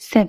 7।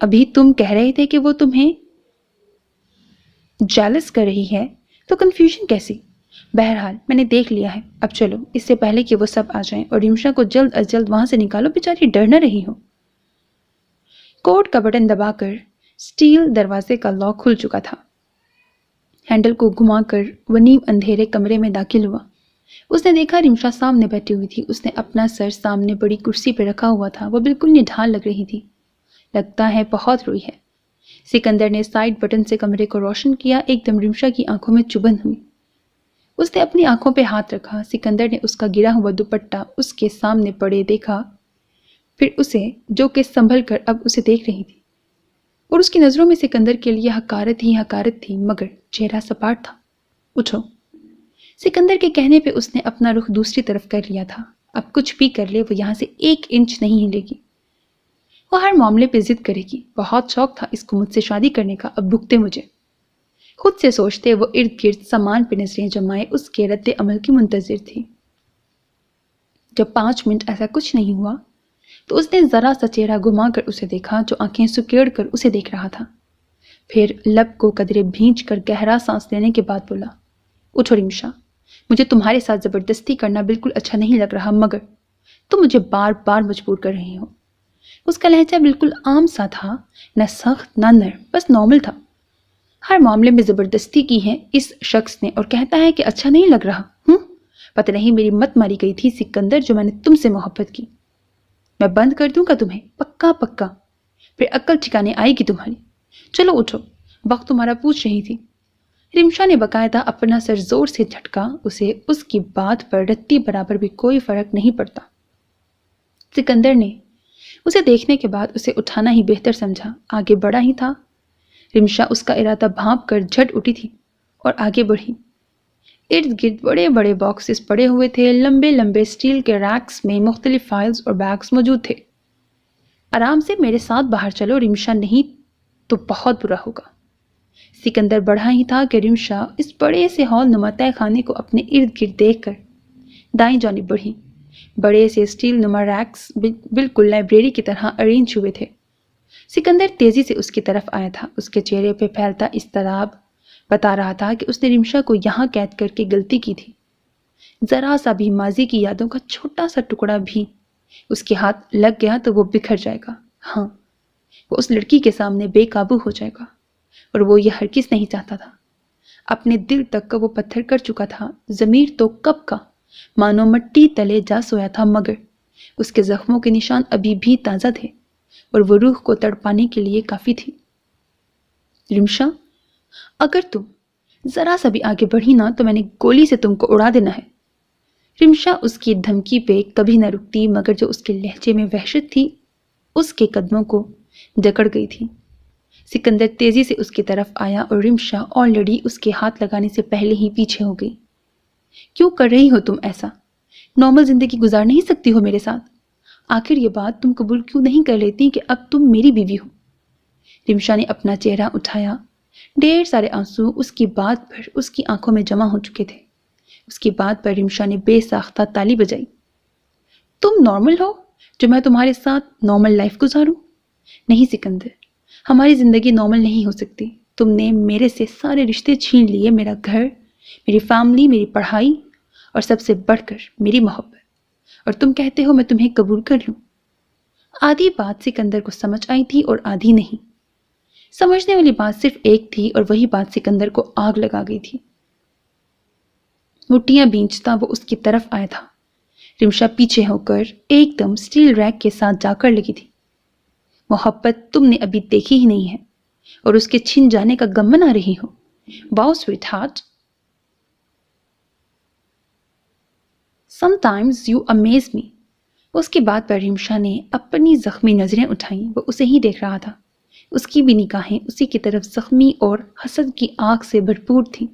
ابھی تم کہہ رہے تھے کہ وہ تمہیں جیلس کر رہی ہے، تو کنفیوژن کیسی؟ بہرحال میں نے دیکھ لیا ہے، اب چلو اس سے پہلے کہ وہ سب آ جائیں اور رمشا کو جلد از جلد وہاں سے نکالو، بیچاری ڈر نہ رہی ہو۔ کوٹ کا بٹن دبا کر سٹیل دروازے کا لاک کھل چکا تھا۔ ہینڈل کو گھما کر وہ نیم اندھیرے کمرے میں داخل ہوا۔ اس نے دیکھا رمشا سامنے بیٹھی ہوئی تھی، اس نے اپنا سر سامنے بڑی کرسی پہ رکھا ہوا تھا، وہ بالکل نڈھال لگ رہی تھی۔ لگتا ہے بہت روئی ہے۔ سکندر نے سائیڈ بٹن سے کمرے کو روشن کیا، ایک دم رمشا کی آنکھوں میں چبھن ہوئی۔ اس نے اپنی آنکھوں پہ ہاتھ رکھا، سکندر نے اس کا گرا ہوا دوپٹہ اس کے سامنے پڑے دیکھا، پھر اسے جو کہ سنبھل کر اب اسے دیکھ رہی تھی، اور اس کی نظروں میں سکندر کے لیے حقارت ہی حقارت تھی، مگر چہرہ سپاٹ تھا۔ اٹھو۔ سکندر کے کہنے پہ اس نے اپنا رخ دوسری طرف کر لیا تھا۔ اب کچھ بھی کر لے وہ یہاں سے 1 انچ نہیں ہلے گی۔ وہ ہر معاملے پہ ضد کرے گی۔ بہت شوق تھا اس کو مجھ سے شادی کرنے کا، اب بھگتے مجھے۔ خود سے سوچتے وہ ارد گرد سامان پہ نظریں جمائے اس کے رد عمل کی منتظر تھی۔ جب 5 منٹ ایسا کچھ نہیں ہوا تو اس نے ذرا سا چہرہ گھما کر اسے دیکھا، جو آنکھیں سکیڑ کر اسے دیکھ رہا تھا۔ پھر لب کو قدرے بھینچ کر گہرا سانس لینے کے بعد بولا، اٹھو رمشا، مجھے تمہارے ساتھ زبردستی کرنا بالکل اچھا نہیں لگ رہا، مگر تم مجھے بار بار مجبور کر رہی ہو۔ اس کا لہجہ بالکل عام سا تھا، نہ سخت نہ نرم، بس نارمل تھا۔ ہر معاملے میں زبردستی کی ہے اس شخص نے، اور کہتا ہے کہ اچھا نہیں لگ رہا۔ پتہ نہیں میری مت ماری گئی تھی سکندر جو میں نے تم سے محبت کی۔ میں بند کر دوں گا تمہیں، پکا پکا، پھر عقل ٹھکانے آئے گی تمہاری۔ چلو اٹھو، وقت تمہارا پوچھ رہی تھی۔ رمشا نے باقاعدہ اپنا سر زور سے جھٹکا، اسے اس کی بات پر رتی برابر بھی کوئی فرق نہیں پڑتا۔ سکندر نے اسے دیکھنے کے بعد اسے اٹھانا ہی بہتر سمجھا، آگے بڑھا ہی تھا۔ رمشا اس کا ارادہ بھانپ کر جھٹ اٹھی تھی اور آگے بڑھی۔ ارد گرد بڑے بڑے باکسز پڑے ہوئے تھے، لمبے لمبے سٹیل کے ریکس میں مختلف فائلز اور بیگز موجود تھے۔ آرام سے میرے ساتھ باہر چلو رمشا، نہیں تو بہت برا ہوگا۔ سکندر بڑھا ہی تھا کہ رمشا اس بڑے سے ہال نما تہہ خانے کو اپنے ارد گرد دیکھ کر دائیں جانب بڑھی۔ بڑے سے سٹیل نما ریکس بالکل لائبریری کی طرح ارینج ہوئے تھے۔ سکندر تیزی سے اس کی طرف آیا تھا، اس کے چہرے پہ پھیلتا اضطراب بتا رہا تھا کہ اس نے رمشا کو یہاں قید کر کے غلطی کی تھی۔ ذرا سا بھی ماضی کی یادوں کا چھوٹا سا ٹکڑا بھی اس کے ہاتھ لگ گیا تو وہ بکھر جائے گا۔ ہاں، وہ اس لڑکی کے سامنے بے قابو ہو جائے گا، اور وہ یہ ہرگز نہیں چاہتا تھا۔ اپنے دل تک کا وہ پتھر کر چکا تھا، ضمیر تو کب کا مانو مٹی تلے جا سویا تھا، مگر اس کے زخموں کے نشان ابھی بھی تازہ تھے اور وہ روح کو تڑپانے کے لیے کافی تھی۔ رمشا، اگر تم ذرا سا بھی آگے بڑھی نا تو میں نے گولی سے تم کو اڑا دینا ہے۔ رمشا اس کی دھمکی پہ کبھی نہ رکتی، مگر جو اس کے لہجے میں وحشت تھی اس کے قدموں کو جکڑ گئی تھی۔ سکندر تیزی سے اس کی طرف آیا اور رمشا آلریڈی اس کے ہاتھ لگانے سے پہلے ہی پیچھے ہو گئی۔ کیوں کر رہی ہو تم ایسا؟ نارمل زندگی گزار نہیں سکتی ہو میرے ساتھ؟ آخر یہ بات تم قبول کیوں نہیں کر لیتی کہ اب تم میری بیوی ہو؟ رمشا نے اپنا چہرہ اٹھایا، ڈھیر سارے آنسو اس کی بات پر اس کی آنکھوں میں جمع ہو چکے تھے۔ اس کی بات پر رمشا نے بے ساختہ تالی بجائی۔ تم نارمل ہو جو میں تمہارے ساتھ نارمل لائف گزاروں؟ نہیں سکندر، ہماری زندگی نارمل نہیں ہو سکتی۔ تم نے میرے سے سارے رشتے چھین لیے، میرا گھر، میری فیملی، میری پڑھائی، اور سب سے بڑھ کر میری محبت، اور تم کہتے ہو میں تمہیں قبول کر لوں۔ آدھی بات سکندر کو سمجھ آئی تھی اور آدھی نہیں۔ سمجھنے والی بات صرف ایک تھی، اور وہی بات سکندر کو آگ لگا گئی تھی۔ مٹھیاں بھینچتا وہ اس کی طرف آیا تھا۔ رمشا پیچھے ہو کر ایک دم سٹیل ریک کے ساتھ جا کر لگی تھی۔ محبت تم نے ابھی دیکھی ہی نہیں ہے، اور اس کے چھن جانے کا غم منا رہی ہو۔ Wow sweetheart, sometimes you amaze me۔ اس کی بات پر رمشا نے اپنی زخمی نظریں اٹھائیں، وہ اسے ہی دیکھ رہا تھا۔ اس کی بھی نگاہیں اسی کی طرف زخمی اور حسد کی آگ سے بھرپور تھیں۔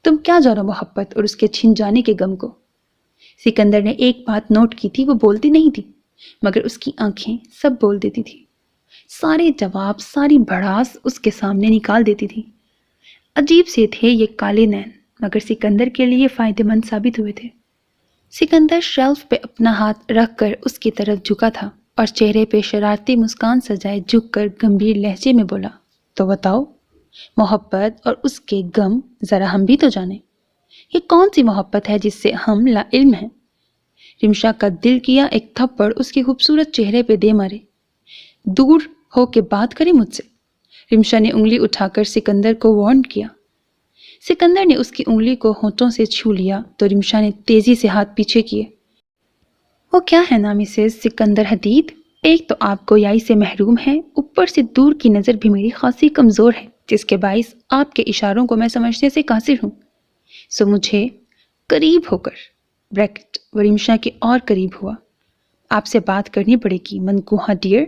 تم کیا جانو محبت اور اس کے چھن جانے کے غم کو؟ سکندر نے ایک بات نوٹ کی تھی، وہ بولتی نہیں تھی، مگر اس کی آنکھیں سب بول دیتی تھی۔ سارے جواب، ساری بھڑاس اس کے سامنے نکال دیتی تھی۔ عجیب سے تھے یہ کالے نین، مگر سکندر کے لیے فائدہ مند ثابت ہوئے تھے۔ سکندر شیلف پہ اپنا ہاتھ رکھ کر اس کی طرف جھکا تھا، اور چہرے پہ شرارتی مسکان سجائے جھک کر گمبھیر لہجے میں بولا، تو بتاؤ، محبت اور اس کے غم ذرا ہم بھی تو جانیں۔ یہ کون سی محبت ہے جس سے ہم لا علم ہیں؟ رمشا کا دل کیا ایک تھپڑ اس کے خوبصورت چہرے پہ دے مارے۔ دور ہو کے بات کرے مجھ سے۔ رمشا نے انگلی اٹھا کر سکندر کو وارن کیا۔ سکندر نے اس کی انگلی کو ہونٹوں سے چھو لیا تو رمشا نے تیزی سے ہاتھ پیچھے کیے۔ وہ کیا ہے نا مسز سکندر حدید، ایک تو آپ گویائی سے محروم ہیں، اوپر سے دور کی نظر بھی میری خاصی کمزور ہے، جس کے باعث آپ کے اشاروں کو میں سمجھنے سے قاصر ہوں۔ سو مجھے قریب ہو کر بریکٹ وہ رمشا کے اور قریب ہوا۔ آپ سے بات کرنی پڑے گی منکوہا ڈیئر۔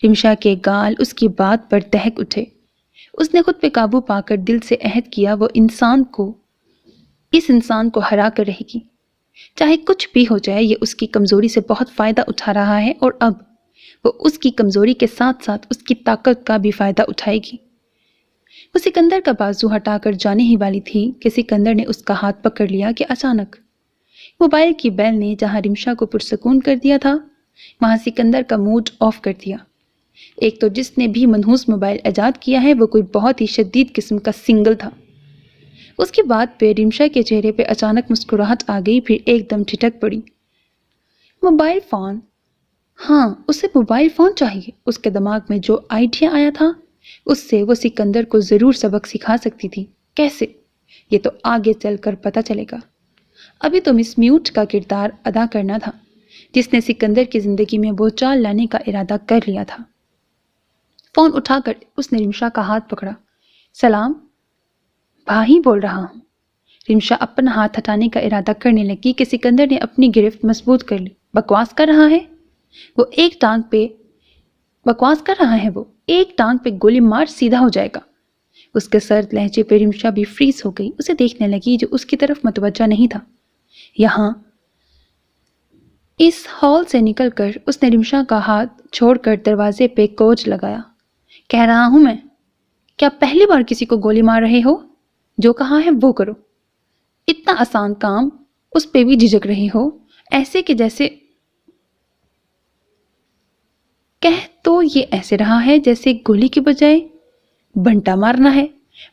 رمشا کے گال اس کی بات پر دہک اٹھے۔ اس نے خود پہ قابو پا کر دل سے عہد کیا وہ اس انسان کو ہرا کر رہے گی، چاہے کچھ بھی ہو جائے۔ یہ اس کی کمزوری سے بہت فائدہ اٹھا رہا ہے اور اب وہ اس کی کمزوری کے ساتھ ساتھ اس کی طاقت کا بھی فائدہ اٹھائے گی۔ وہ سکندر کا بازو ہٹا کر جانے ہی والی تھی کہ سکندر نے اس کا ہاتھ پکڑ لیا کہ اچانک موبائل کی بیل نے جہاں رمشا کو پرسکون کر دیا تھا وہاں سکندر کا موڈ آف کر دیا۔ ایک تو جس نے بھی منحوس موبائل ایجاد کیا ہے وہ کوئی بہت ہی شدید قسم کا سنگل تھا۔ اس کی بات پہ رمشا کے چہرے پہ اچانک مسکراہٹ آ گئی، پھر ایک دم ٹھٹک پڑی۔ Mobile phone? ہاں، اسے موبائل فون چاہیے۔ اس کے دماغ میں جو آئیڈیا آیا تھا اس سے وہ سکندر کو ضرور سبق سکھا سکتی تھی۔ کیسے؟ یہ تو آگے چل کر پتہ چلے گا۔ ابھی تو مس میوٹ کا کردار ادا کرنا تھا جس نے سکندر کی زندگی میں وہ چال لانے کا ارادہ کر لیا تھا۔ فون اٹھا کر اس نے رمشا کا ہاتھ پکڑا۔ سلام، بھائی بول رہا ہوں۔ رمشا اپنا ہاتھ ہٹانے کا ارادہ کرنے لگی کہ سکندر نے اپنی گرفت مضبوط کر لی۔ بکواس کر رہا ہے وہ، ایک ٹانگ پہ گولی مار سیدھا ہو جائے گا۔ اس کے سرد لہجے پہ رمشا بھی فریز ہو گئی، اسے دیکھنے لگی جو اس کی طرف متوجہ نہیں تھا۔ یہاں اس ہال سے نکل کر اس نے رمشا کا ہاتھ چھوڑ کر دروازے پہ کوج لگایا۔ کہہ رہا ہوں میں، کیا پہلی بار کسی کو گولی مار رہے ہو؟ جو کہا ہے وہ کرو۔ اتنا آسان کام، اس پہ بھی جھجک رہے ہو، ایسے کہ جیسے کہہ تو یہ ایسے رہا ہے جیسے گولی کے بجائے بنٹا مارنا ہے۔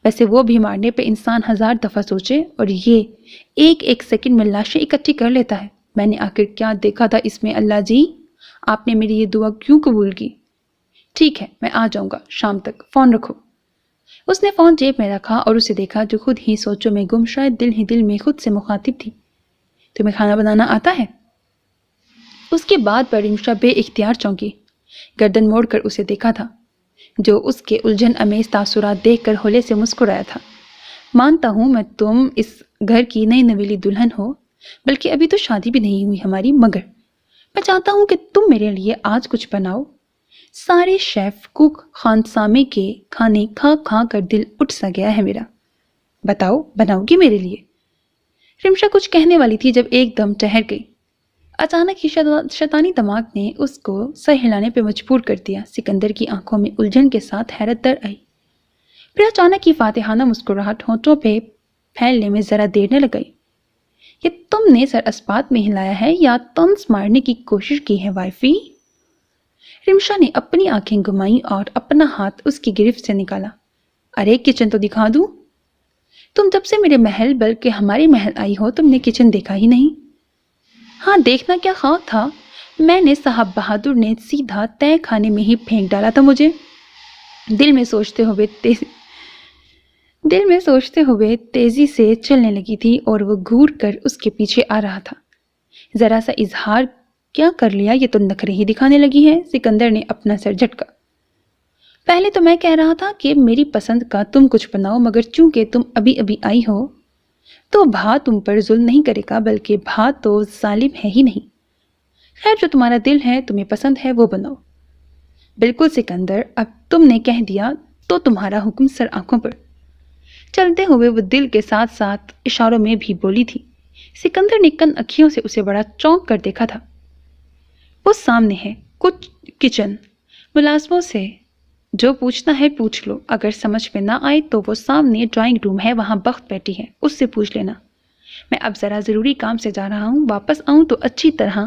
ویسے وہ بھی مارنے پہ انسان 1000 دفعہ سوچے، اور یہ ایک سیکنڈ میں لاشیں اکٹھی کر لیتا ہے۔ میں نے آخر کیا دیکھا تھا اس میں؟ اللہ جی، آپ نے میری یہ دعا کیوں قبول کی؟ ٹھیک ہے، میں آ جاؤں گا شام تک، فون رکھو۔ اس نے فون جیب میں رکھا اور اسے دیکھا جو خود ہی سوچوں میں گم، شاید دل ہی دل میں خود سے مخاطب تھی۔ تمہیں کھانا بنانا آتا ہے؟ اس کی بات پر رمشا بے اختیار چونکی، گردن موڑ کر اسے دیکھا تھا جو اس کے الجھن امیز تاثرات دیکھ کر ہولے سے مسکرایا تھا۔ مانتا ہوں میں تم اس گھر کی نئی نویلی دلہن ہو، بلکہ ابھی تو شادی بھی نہیں ہوئی ہماری، مگر میں چاہتا ہوں کہ تم میرے لیے آج کچھ بناؤ۔ سارے شیف کوک خانسامے کے کھانے کھا کھا کر دل اٹھ سا گیا ہے میرا۔ بتاؤ، بناؤ گی میرے لیے؟ رمشا کچھ کہنے والی تھی جب ایک دم ٹھہر گئی۔ اچانک ہی شیطانی دماغ نے اس کو سر ہلانے پہ مجبور کر دیا۔ سکندر کی آنکھوں میں الجھن کے ساتھ حیرت در آئی، پھر اچانک ہی فاتحانہ مسکراہٹ ہونٹوں پہ پھیلنے میں ذرا دیر نہ لگائی۔ یہ تم نے سر اسپات میں ہلایا ہے یا طنز مارنے کی کوشش کی ہے وائفی؟ رمشا نے اپنی آنکھیں گھمائیں اور اپنا ہاتھ اس کی گرفت سے نکالا۔ ارے کچن تو دکھا دوں؟ تم جب سے میرے محل بلکہ ہمارے محل آئی ہو تم نے کچن دیکھا ہی نہیں۔ ہاں، دیکھنا کیا خاک تھا، میں نے صاحب بہادر نے سیدھا تہہ خانے میں ہی پھینک ڈالا تھا مجھے۔ دل میں سوچتے ہوئے تیزی سے چلنے لگی تھی اور وہ گھور کر اس کے پیچھے آ رہا تھا۔ ذرا سا اظہار کیا کر لیا، یہ تو نخرے ہی دکھانے لگی ہے۔ سکندر نے اپنا سر جھٹکا۔ پہلے تو میں کہہ رہا تھا کہ میری پسند کا تم کچھ بناؤ، مگر چونکہ تم ابھی آئی ہو تو بھا تم پر ظلم نہیں کرے گا، بلکہ بھا تو ظالم ہے ہی نہیں۔ خیر، جو تمہارا دل ہے، تمہیں پسند ہے، وہ بناؤ۔ بالکل سکندر، اب تم نے کہہ دیا تو تمہارا حکم سر آنکھوں پر۔ چلتے ہوئے وہ دل کے ساتھ ساتھ اشاروں میں بھی بولی تھی۔ سکندر نے کن اکھیوں سے اسے بڑا چونک کر دیکھا تھا۔ وہ سامنے ہے، کچھ کچن، ملازموں سے جو پوچھنا ہے پوچھ لو، اگر سمجھ میں نہ آئے تو وہ سامنے ڈرائنگ روم ہے، وہاں بخت بیٹھی ہے، اس سے پوچھ لینا۔ میں اب ذرا ضروری کام سے جا رہا ہوں، واپس آؤں تو اچھی طرح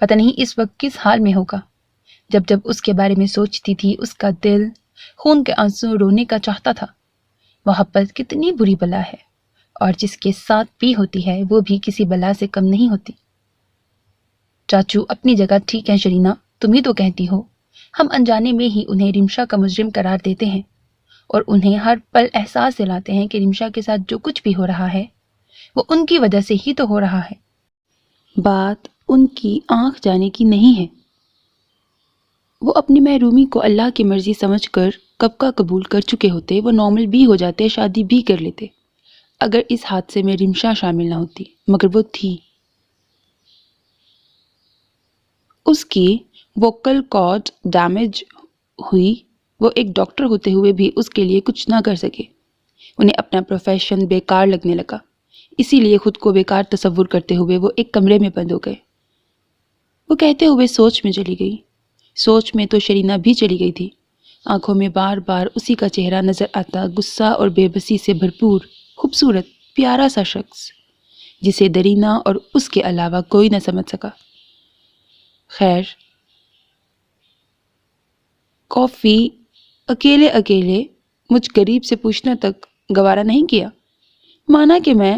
پتہ نہیں اس وقت کس حال میں ہوگا۔ جب جب اس کے بارے میں سوچتی تھی اس کا دل خون کے آنسو رونے کا چاہتا تھا۔ محبت کتنی بری بلا ہے، اور جس کے ساتھ بھی ہوتی ہے وہ بھی کسی بلا سے کم نہیں ہوتی۔ چاچو اپنی جگہ ٹھیک ہے شرینا، تم ہی تو کہتی ہو ہم انجانے میں ہی انہیں رمشا کا مجرم قرار دیتے ہیں، اور انہیں ہر پل احساس دلاتے ہیں کہ رمشا کے ساتھ جو کچھ بھی ہو رہا ہے وہ ان کی وجہ سے ہی تو ہو رہا ہے۔ بات ان کی آنکھ جانے کی نہیں ہے۔ وہ اپنی محرومی کو اللہ کی مرضی سمجھ کر کب کا قبول کر چکے ہوتے، وہ نارمل بھی ہو جاتے، شادی بھی کر لیتے اگر اس حادثے میں رمشا شامل نہ ہوتی، مگر وہ تھی۔ اس کی ووکل کارڈ ڈیمیج ہوئی، وہ ایک ڈاکٹر ہوتے ہوئے بھی اس کے لیے کچھ نہ کر سکے۔ انہیں اپنا پروفیشن بیکار لگنے لگا، اسی لیے خود کو بیکار تصور کرتے ہوئے وہ ایک کمرے میں بند ہو گئے۔ وہ کہتے ہوئے سوچ میں چلی گئی۔ سوچ میں تو شرینا بھی چلی گئی تھی۔ آنکھوں میں بار بار اسی کا چہرہ نظر آتا، غصہ اور بے بسی سے بھرپور، خوبصورت پیارا سا شخص جسے درینا اور اس کے علاوہ کوئی نہ سمجھ سکا۔ خیر، کافی اکیلے اکیلے مجھ غریب سے پوچھنا تک گوارا نہیں کیا۔ مانا کہ میں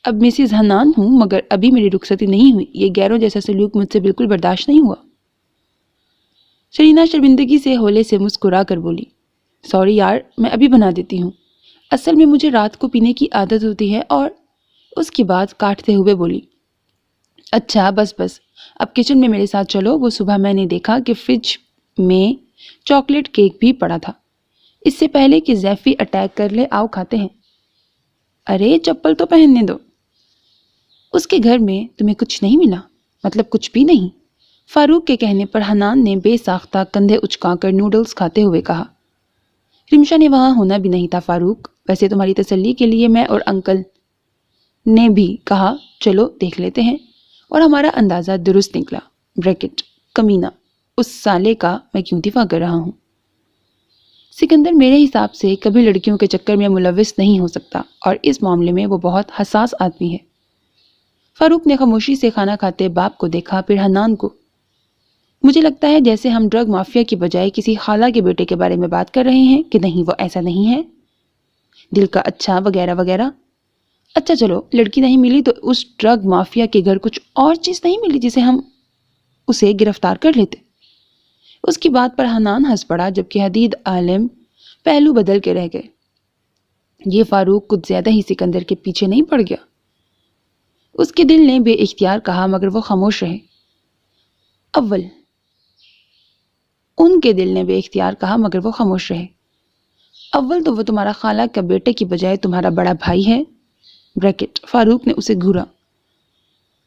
اب مسز حنان ہوں، مگر ابھی میری رخصتی نہیں ہوئی۔ یہ غیروں جیسا سلوک مجھ سے بالکل برداشت نہیں ہوا۔ شرینا شرمندگی سے ہولے سے مسکرا کر بولی، سوری یار، میں ابھی بنا دیتی ہوں، اصل میں مجھے رات کو پینے کی عادت ہوتی ہے۔ اور اس کی بات کاٹتے ہوئے بولی، اچھا بس اب کچن میں میرے ساتھ چلو۔ وہ صبح میں نے دیکھا کہ فریج میں چاکلیٹ کیک بھی پڑا تھا، اس سے پہلے کہ زیفی اٹیک کر لے، آؤ کھاتے ہیں۔ ارے چپل تو پہننے دو۔ اس کے گھر میں تمہیں کچھ نہیں ملا؟ مطلب کچھ بھی نہیں؟ فاروق کے کہنے پر حنان نے بے ساختہ کندھے اچکا کر نوڈلز کھاتے ہوئے کہا، رمشا نے وہاں ہونا بھی نہیں تھا فاروق۔ ویسے تمہاری تسلی کے لیے میں اور انکل نے بھی کہا چلو دیکھ لیتے ہیں، اور ہمارا اندازہ درست نکلا۔ بریکٹ کمینہ، اس سالے کا میں کیوں دفاع کر رہا ہوں؟ سکندر میرے حساب سے کبھی لڑکیوں کے چکر میں ملوث نہیں ہو سکتا، اور اس معاملے میں وہ بہت حساس آدمی ہے۔ فاروق نے خاموشی سے کھانا کھاتے باپ کو دیکھا، پھر حنان کو۔ مجھے لگتا ہے جیسے ہم ڈرگ مافیا کی بجائے کسی خالہ کے بیٹے کے بارے میں بات کر رہے ہیں کہ نہیں وہ ایسا نہیں ہے، دل کا اچھا وغیرہ وغیرہ۔ اچھا چلو، لڑکی نہیں ملی تو اس ڈرگ مافیا کے گھر کچھ اور چیز نہیں ملی جسے ہم اسے گرفتار کر لیتے؟ اس کی بات پر حنان ہنس پڑا، جبکہ حدید عالم پہلو بدل کے رہ گئے۔ یہ فاروق کچھ زیادہ ہی سکندر کے پیچھے نہیں پڑ گیا؟ اس کے دل نے بے اختیار کہا، مگر وہ خاموش رہے۔ ان کے دل نے بے اختیار کہا مگر وہ خاموش رہے۔ اول تو وہ تمہارا خالہ کا بیٹے کی بجائے تمہارا بڑا بھائی ہے۔ بریکٹ فاروق نے اسے گھورا،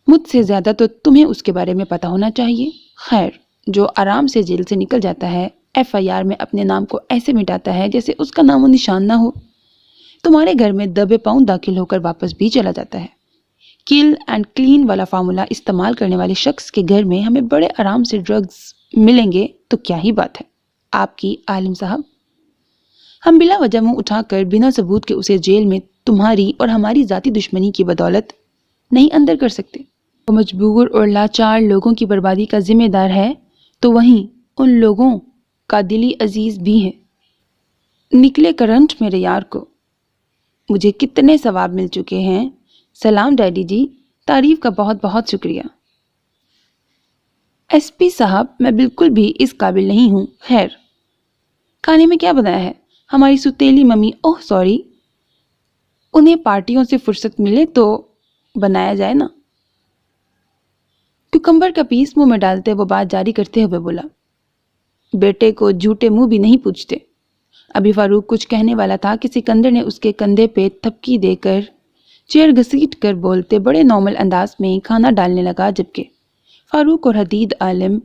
مجھ سے زیادہ تو تمہیں اس کے بارے میں پتا ہونا چاہیے۔ خیر، جو آرام سے جیل سے نکل جاتا ہے، FIR میں اپنے نام کو ایسے مٹاتا ہے جیسے اس کا نام و نشان نہ ہو، تمہارے گھر میں دبے پاؤں داخل ہو کر واپس بھی چلا جاتا ہے۔ کل اینڈ کلین والا فارمولا استعمال کرنے والے شخص کے گھر میں ہمیں بڑے آرام سے ڈرگز ملیں گے تو کیا ہی بات ہے آپ کی عالم صاحب۔ ہم بلا وجہ منہ اٹھا کر بنا ثبوت کے اسے جیل میں تمہاری اور ہماری ذاتی دشمنی کی بدولت نہیں اندر کر سکتے۔ وہ مجبور اور لاچار لوگوں کی بربادی کا ذمہ دار ہے تو وہیں ان لوگوں کا دلی عزیز بھی ہے۔ نکلے کرنٹ میرے یار کو، مجھے کتنے ثواب مل چکے ہیں۔ سلام ڈیڈی جی، تعریف کا بہت بہت شکریہ۔ SP صاحب، میں بالکل بھی اس قابل نہیں ہوں۔ خیر، کھانے میں کیا بنایا ہے؟ ہماری ستیلی ممی، اوہ سوری، انہیں پارٹیوں سے فرصت ملے تو بنایا جائے نا۔ کیوکمبر کا پیس منہ میں ڈالتے وہ بات جاری کرتے ہوئے بولا، بیٹے کو جھوٹے منہ بھی نہیں پوچھتے۔ ابھی فاروق کچھ کہنے والا تھا کہ سکندر نے اس کے کندھے پہ تھپکی دے کر چیئر گھسیٹ کر بولتے بڑے نارمل انداز میں کھانا ڈالنے لگا، جبکہ فاروق اور حدید عالم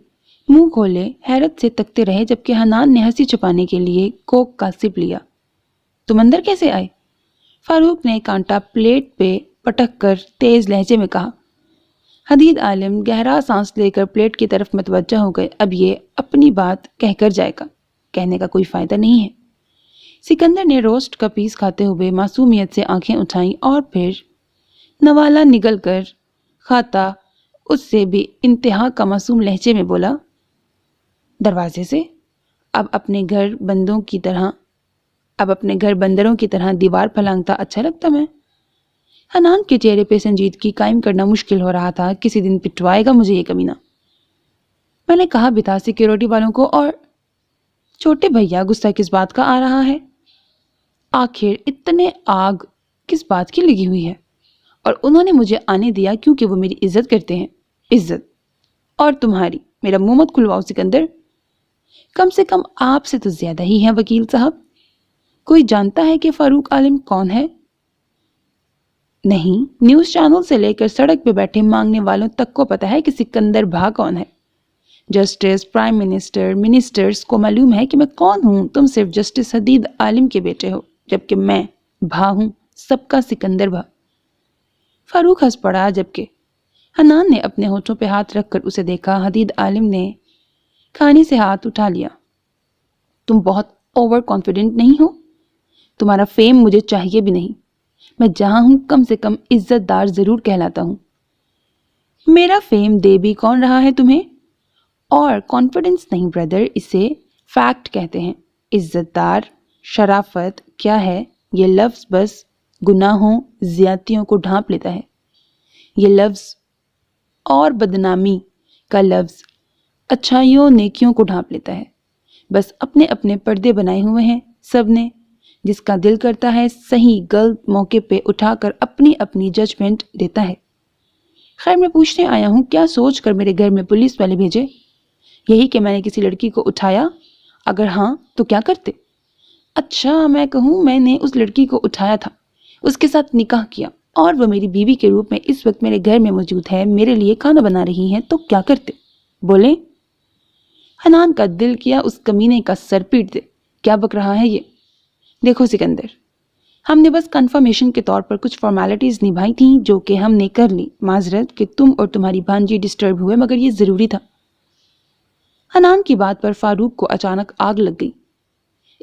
منہ کھولے حیرت سے تکتے رہے، جبکہ حنان نے ہنسی چھپانے کے لیے کوک کا سپ لیا۔ تم اندر کیسے آئے؟ فاروق نے کانٹا پلیٹ پہ پٹک کر تیز لہجے میں کہا۔ حدید عالم گہرا سانس لے کر پلیٹ کی طرف متوجہ ہو گئے۔ اب یہ اپنی بات کہہ کر جائے گا، کہنے کا کوئی فائدہ نہیں ہے۔ سکندر نے روسٹ کا پیس کھاتے ہوئے معصومیت سے آنکھیں اٹھائیں اور پھر نوالا نگل کر کھاتا اس سے بھی انتہا کا معصوم لہجے میں بولا، دروازے سے؟ اب اپنے گھر بندروں کی طرح دیوار پھلانگتا اچھا لگتا میں؟ حنان کے چہرے پہ سنجیدگی قائم کرنا مشکل ہو رہا تھا۔ کسی دن پٹوائے گا مجھے یہ کمینہ۔ میں نے کہا بتا سیکیورٹی والوں کو۔ اور چھوٹے بھیا غصہ کس بات کا آ رہا ہے؟ آخر اتنے آگ کس بات کی لگی ہوئی ہے؟ اور انہوں نے مجھے آنے دیا کیونکہ وہ میری عزت کرتے ہیں۔ عزت؟ اور تمہاری؟ میرا منہ مت کھلواؤ سکندر۔ کم سے کم آپ سے تو زیادہ ہی ہے وکیل صاحب۔ کوئی جانتا ہے کہ فاروق عالم کون ہے؟ نہیں، نیوز چینل سے لے کر سڑک پہ بیٹھے مانگنے والوں تک کو پتا ہے کہ سکندر بھا کون ہے۔ جسٹس، پرائم منسٹر، منسٹرز کو معلوم ہے کہ میں کون ہوں۔ تم صرف جسٹس حدید عالم کے بیٹے ہو، جبکہ میں بھا ہوں، سب کا سکندر بھا۔ فاروق ہنس پڑا، جبکہ حنان نے اپنے ہونٹوں پہ ہاتھ رکھ کر اسے دیکھا۔ حدید عالم نے کھانے سے ہاتھ اٹھا لیا۔ تم بہت اوور کانفیڈنٹ نہیں ہو؟ تمہارا فیم مجھے چاہیے بھی نہیں۔ میں جہاں ہوں کم سے کم عزت دار ضرور کہلاتا ہوں۔ میرا فیم دے بھی کون رہا ہے تمہیں؟ اور کانفیڈنس نہیں بردر، اسے فیکٹ کہتے ہیں۔ عزت دار، شرافت کیا ہے؟ یہ لفظ بس گناہوں، زیادتیوں کو ڈھانپ لیتا ہے۔ یہ لفظ اور بدنامی کا لفظ اچھائیوں، نیکیوں کو ڈھانپ لیتا ہے۔ بس اپنے اپنے پردے بنائے ہوئے ہیں سب نے۔ جس کا دل کرتا ہے صحیح غلط موقع پہ اٹھا کر اپنی اپنی ججمنٹ دیتا ہے۔ خیر میں پوچھنے آیا ہوں، کیا سوچ کر میرے گھر میں پولیس والے بھیجے؟ یہی کہ میں نے کسی لڑکی کو اٹھایا؟ اگر ہاں تو کیا کرتے؟ اچھا میں کہوں میں نے اس لڑکی کو اٹھایا تھا، اس کے ساتھ نکاح کیا، اور وہ میری بیوی کے روپ میں اس وقت میرے گھر میں موجود ہے، میرے لیے کھانا بنا رہی ہیں، تو کیا کرتے؟ بولیں؟ حنان کا دل کیا اس کمینے کا سر پیٹ دے۔ کیا بک رہا ہے یہ؟ دیکھو سکندر، ہم نے بس کنفرمیشن کے طور پر کچھ فارمیلٹیز نبھائی تھیں جو کہ ہم نے کر لی۔ معذرت کہ تم اور تمہاری بھانجی ڈسٹرب ہوئے، مگر یہ ضروری تھا۔ حنان کی بات پر فاروق کو اچانک آگ لگ گئی۔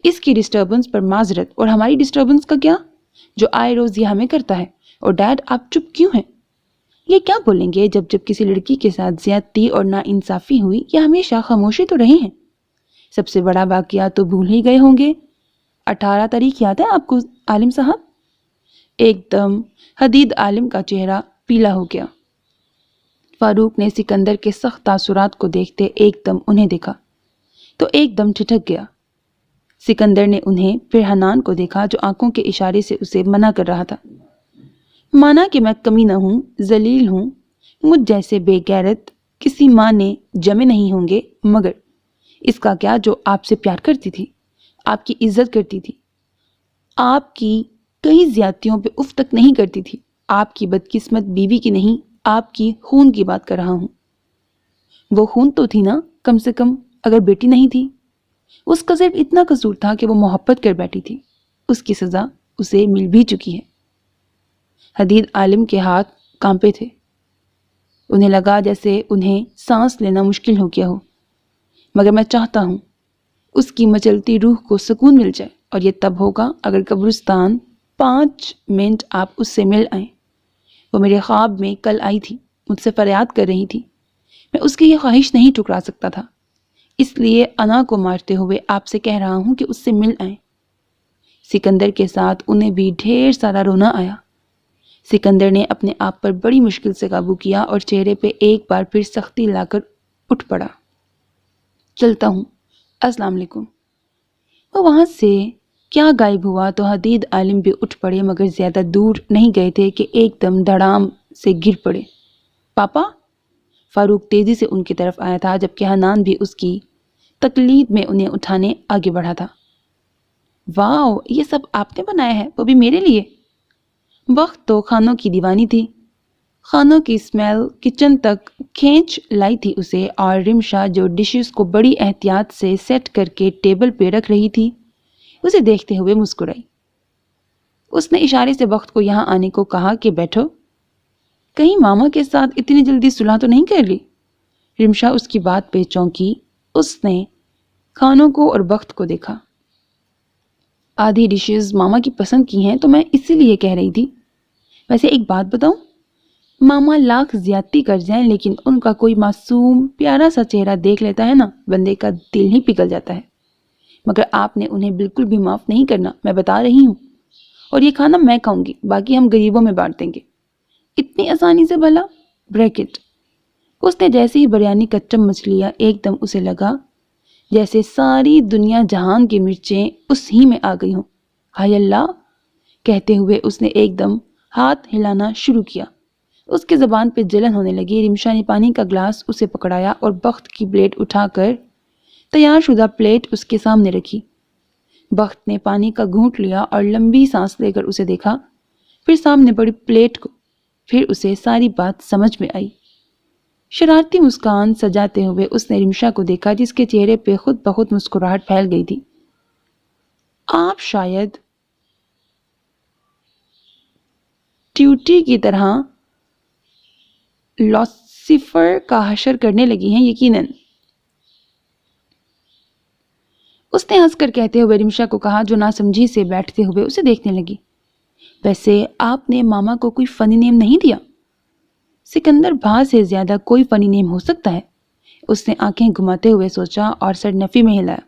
اس کی ڈسٹربنس پر معذرت، اور ہماری ڈسٹربنس کا کیا؟ جو آئے روز یہ ہمیں کرتا ہے۔ اور ڈیڈ آپ چپ کیوں ہیں؟ یہ کیا بولیں گے جب کسی لڑکی کے ساتھ زیادتی اور ناانصافی ہوئی؟ یہ ہمیشہ خاموشی تو رہے ہیں۔ سب سے بڑا واقعہ تو بھول ہی گئے ہوں گے۔ 18 تاریخ یاد ہے آپ کو عالم صاحب؟ ایک دم حدید عالم کا چہرہ پیلا ہو گیا۔ فاروق نے سکندر کے سخت تاثرات کو دیکھتے ایک دم انہیں دیکھا تو ایک دم ٹھٹک گیا۔ سکندر نے انہیں پھر حنان کو دیکھا جو آنکھوں کے اشارے سے اسے منع کر رہا تھا۔ مانا کہ میں کمینہ ہوں، ذلیل ہوں، مجھ جیسے بے غیرت کسی ماں نے جمے نہیں ہوں گے، مگر اس کا کیا جو آپ سے پیار کرتی تھی، آپ کی عزت کرتی تھی، آپ کی کئی زیادتیوں پہ اف تک نہیں کرتی تھی۔ آپ کی بدقسمت بیوی کی نہیں، آپ کی خون کی بات کر رہا ہوں۔ وہ خون تو تھی نا کم سے کم، اگر بیٹی نہیں تھی۔ اس کا صرف اتنا قصور تھا کہ وہ محبت کر بیٹھی تھی۔ اس کی سزا اسے مل بھی چکی ہے۔ حدید عالم کے ہاتھ کانپے تھے۔ انہیں لگا جیسے انہیں سانس لینا مشکل ہو گیا ہو۔ مگر میں چاہتا ہوں اس کی مچلتی روح کو سکون مل جائے، اور یہ تب ہوگا اگر قبرستان 5 منٹ آپ اس سے مل آئیں۔ وہ میرے خواب میں کل آئی تھی، مجھ سے فریاد کر رہی تھی۔ میں اس کی یہ خواہش نہیں ٹھکرا سکتا تھا، اس لیے انا کو مارتے ہوئے آپ سے کہہ رہا ہوں کہ اس سے مل آئیں۔ سکندر کے ساتھ انہیں بھی ڈھیر سارا رونا آیا۔ سکندر نے اپنے آپ پر بڑی مشکل سے قابو کیا اور چہرے پہ ایک بار پھر سختی لا کر اٹھ پڑا۔ چلتا ہوں، السلام علیکم۔ وہ وہاں سے کیا غائب ہوا تو حدید عالم بھی اٹھ پڑے، مگر زیادہ دور نہیں گئے تھے کہ ایک دم دھڑام سے گر پڑے۔ پاپا؟ فاروق تیزی سے ان کی طرف آیا تھا، جبکہ حنان بھی اس کی تقلید میں انہیں اٹھانے آگے بڑھا تھا۔ واو، یہ سب آپ نے بنایا ہے، وہ بھی میرے لیے؟ وقت تو کھانوں کی دیوانی تھی۔ کھانوں کی اسمیل کچن تک کھینچ لائی تھی اسے، اور رمشا جو ڈشز کو بڑی احتیاط سے سیٹ کر کے ٹیبل پہ رکھ رہی تھی اسے دیکھتے ہوئے مسکرائی۔ اس نے اشارے سے وقت کو یہاں آنے کو کہا کہ بیٹھو۔ کہیں ماما کے ساتھ اتنی جلدی صلح تو نہیں کر لی؟ رمشا اس کی بات پہ چونکی۔ اس نے کھانوں کو اور وقت کو دیکھا۔ آدھی ڈشز ماما کی پسند کی ہیں تو میں اسی لیے کہہ رہی تھی۔ ویسے ایک بات بتاؤں، ماما لاکھ زیادتی کر جائیں لیکن ان کا کوئی معصوم پیارا سا چہرہ دیکھ لیتا ہے نا، بندے کا دل ہی پگھل جاتا ہے۔ مگر آپ نے انہیں بالکل بھی معاف نہیں کرنا، میں بتا رہی ہوں۔ اور یہ کھانا میں کھاؤں گی، باقی ہم غریبوں میں بانٹ دیں گے۔ اتنی آسانی سے بھلا؟ بریکٹ۔ اس نے جیسے ہی بریانی کا چمچ لیا، ایک دم اسے لگا جیسے ساری دنیا جہان کی مرچیں اس ہی میں آ گئی ہوں۔ ہائے اللہ! کہتے ہوئے اس نے ایک دم ہاتھ ہلانا شروع کیا۔ اس کے زبان پہ جلن ہونے لگی۔ رمشا نے پانی کا گلاس اسے پکڑایا اور بخت کی پلیٹ اٹھا کر تیار شدہ پلیٹ اس کے سامنے رکھی۔ بخت نے پانی کا گھونٹ لیا اور لمبی سانس لے کر اسے دیکھا، پھر سامنے پڑی پلیٹ کو، پھر اسے ساری بات سمجھ میں آئی۔ شرارتی مسکان سجاتے ہوئے اس نے رمشا کو دیکھا جس کے چہرے پہ خود بخود مسکراہٹ پھیل گئی تھی۔ آپ شاید ٹیوٹی کی طرح لوسیفر کا حشر کرنے لگی ہیں، یقیناً۔ اس نے ہنس کر کہتے ہوئے رمشا کو کہا، جو ناسمجھی سے بیٹھتے ہوئے اسے دیکھنے لگی۔ ویسے آپ نے ماما کو کوئی فنی نیم نہیں دیا؟ سکندر بھا سے زیادہ کوئی فنی نیم ہو سکتا ہے؟ اس نے آنکھیں گھماتے ہوئے سوچا اور سر نفی میں ہلایا۔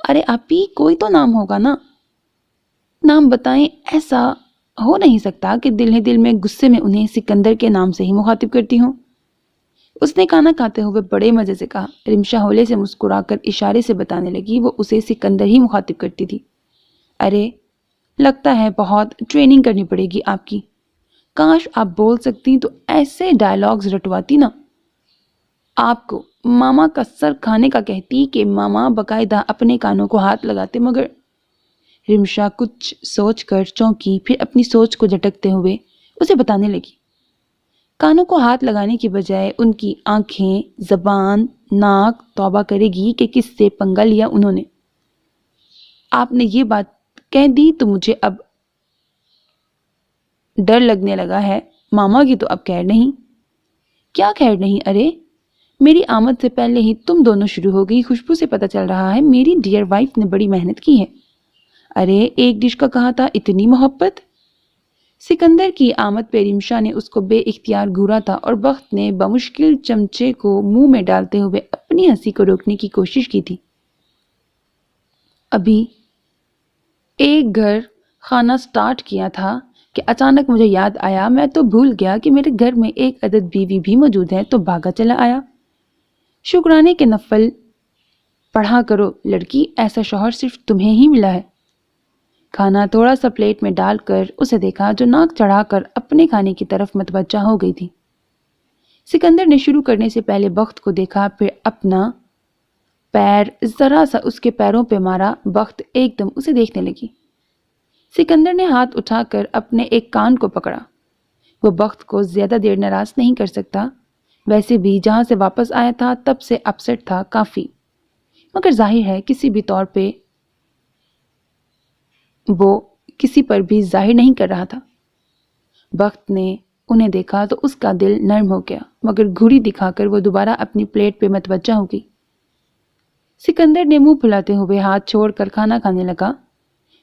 ارے آپی، کوئی تو نام ہوگا نا؟ نام بتائیں۔ ایسا ہو نہیں سکتا کہ دل ہی دل میں غصے میں انہیں سکندر کے نام سے ہی مخاطب کرتی ہوں۔ اس نے کھانا کھاتے ہوئے بڑے مزے سے کہا۔ رمشا ہولے سے مسکرا کر اشارے سے بتانے لگی وہ اسے سکندر ہی مخاطب کرتی تھی۔ ارے لگتا ہے بہت ٹریننگ کرنی پڑے گی آپ کی۔ کاش آپ بول سکتی تو ایسے ڈائلاگز رٹواتی نا۔ آپ کو ماما کا سر کھانے کا کہتی کہ ماما باقاعدہ اپنے کانوں کو ہاتھ لگاتے، مگر رمشا کچھ سوچ کر چونکی، پھر اپنی سوچ کو جھٹکتے ہوئے اسے بتانے لگی۔ کانوں کو ہاتھ لگانے کی بجائے ان کی آنکھیں، زبان، ناک توبہ کرے گی کہ کس سے پنگا لیا انہوں نے۔ آپ نے یہ بات کہہ دی تو مجھے اب ڈر لگنے لگا ہے۔ ماما کی تو اب خیر نہیں۔ کیا خیر نہیں؟ ارے میری آمد سے پہلے ہی تم دونوں شروع ہو گئی۔ خوشبو سے پتہ چل رہا ہے میری ڈیئر وائف نے بڑی محنت کی ہے۔ ارے ایک ڈش کا کہا تھا، اتنی محبت۔ سکندر کی آمد پہ رمشا نے اس کو بے اختیار گھورا تھا اور بخت نے بمشکل چمچے کو منہ میں ڈالتے ہوئے اپنی ہنسی کو روکنے کی کوشش کی تھی۔ ابھی ایک گھر کھانا سٹارٹ کیا تھا کہ اچانک مجھے یاد آیا، میں تو بھول گیا کہ میرے گھر میں ایک عدد بیوی بھی موجود ہے، تو بھاگا چلا آیا۔ شکرانے کے نفل پڑھا کرو لڑکی، ایسا شوہر صرف تمہیں ہی ملا ہے۔ کھانا تھوڑا سا پلیٹ میں ڈال کر اسے دیکھا جو ناک چڑھا کر اپنے کھانے کی طرف متوجہ ہو گئی تھی۔ سکندر نے شروع کرنے سے پہلے بخت کو دیکھا، پھر اپنا پیر ذرا سا اس کے پیروں پہ مارا۔ بخت ایک دم اسے دیکھنے لگی۔ سکندر نے ہاتھ اٹھا کر اپنے ایک کان کو پکڑا۔ وہ بخت کو زیادہ دیر ناراض نہیں کر سکتا، ویسے بھی جہاں سے واپس آیا تھا تب سے اپسٹ تھا کافی، مگر ظاہر ہے کسی بھی طور پہ وہ کسی پر بھی ظاہر نہیں کر رہا تھا۔ بخت نے انہیں دیکھا تو اس کا دل نرم ہو گیا، مگر گھوری دکھا کر وہ دوبارہ اپنی پلیٹ پہ متوجہ ہو گئی۔ سکندر نے منہ پھلاتے ہوئے ہاتھ چھوڑ کر کھانا کھانے لگا۔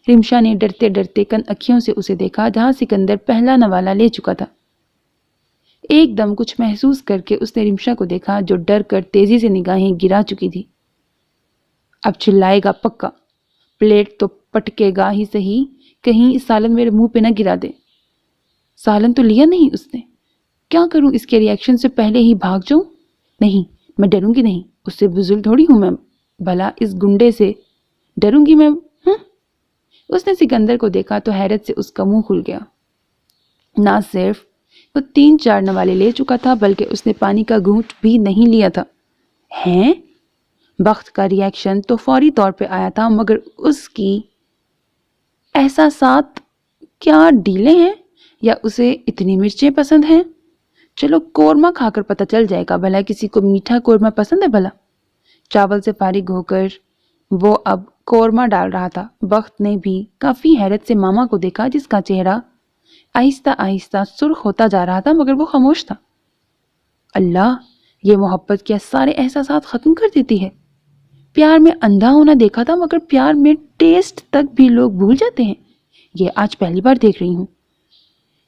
رمشا نے ڈرتے ڈرتے کن اکھیوں سے اسے دیکھا جہاں سکندر پہلا نوالا لے چکا تھا۔ ایک دم کچھ محسوس کر کے اس نے رمشا کو دیکھا جو ڈر کر تیزی سے نگاہیں گرا چکی تھی۔ اب چلائے گا پکا، پلیٹ تو پٹکے گا ہی صحیح، کہیں سالن میرے منہ پہ نہ گرا دے۔ سالن تو لیا نہیں اس نے، کیا کروں اس کے ریئیکشن سے پہلے ہی بھاگ جاؤں؟ نہیں، میں ڈروں گی نہیں، اس سے بزدل تھوڑی ہوں میں، بھلا اس گنڈے سے ڈروں گی میں؟ اس نے سکندر کو دیکھا تو حیرت سے اس کا منہ کھل گیا۔ نہ صرف وہ 3-4 نوالے لے چکا تھا بلکہ اس نے پانی کا گھونٹ بھی نہیں لیا تھا۔ ہیں؟ بخت کا ریئیکشن تو فوری طور پہ آیا تھا، مگر اس کی احساسات کیا ڈھیلے ہیں یا اسے اتنی مرچیں پسند ہیں؟ چلو قورمہ کھا کر پتہ چل جائے گا، بھلا کسی کو میٹھا قورمہ پسند ہے بھلا؟ چاول سے فارغ ہو کر وہ اب قورمہ ڈال رہا تھا۔ بخت نے بھی کافی حیرت سے ماما کو دیکھا جس کا چہرہ آہستہ آہستہ سرخ ہوتا جا رہا تھا، مگر وہ خاموش تھا۔ اللہ، یہ محبت کیا سارے احساسات ختم کر دیتی ہے؟ پیار میں اندھا ہونا دیکھا تھا، مگر پیار میں ٹیسٹ تک بھی لوگ بھول جاتے ہیں، یہ آج پہلی بار دیکھ رہی ہوں۔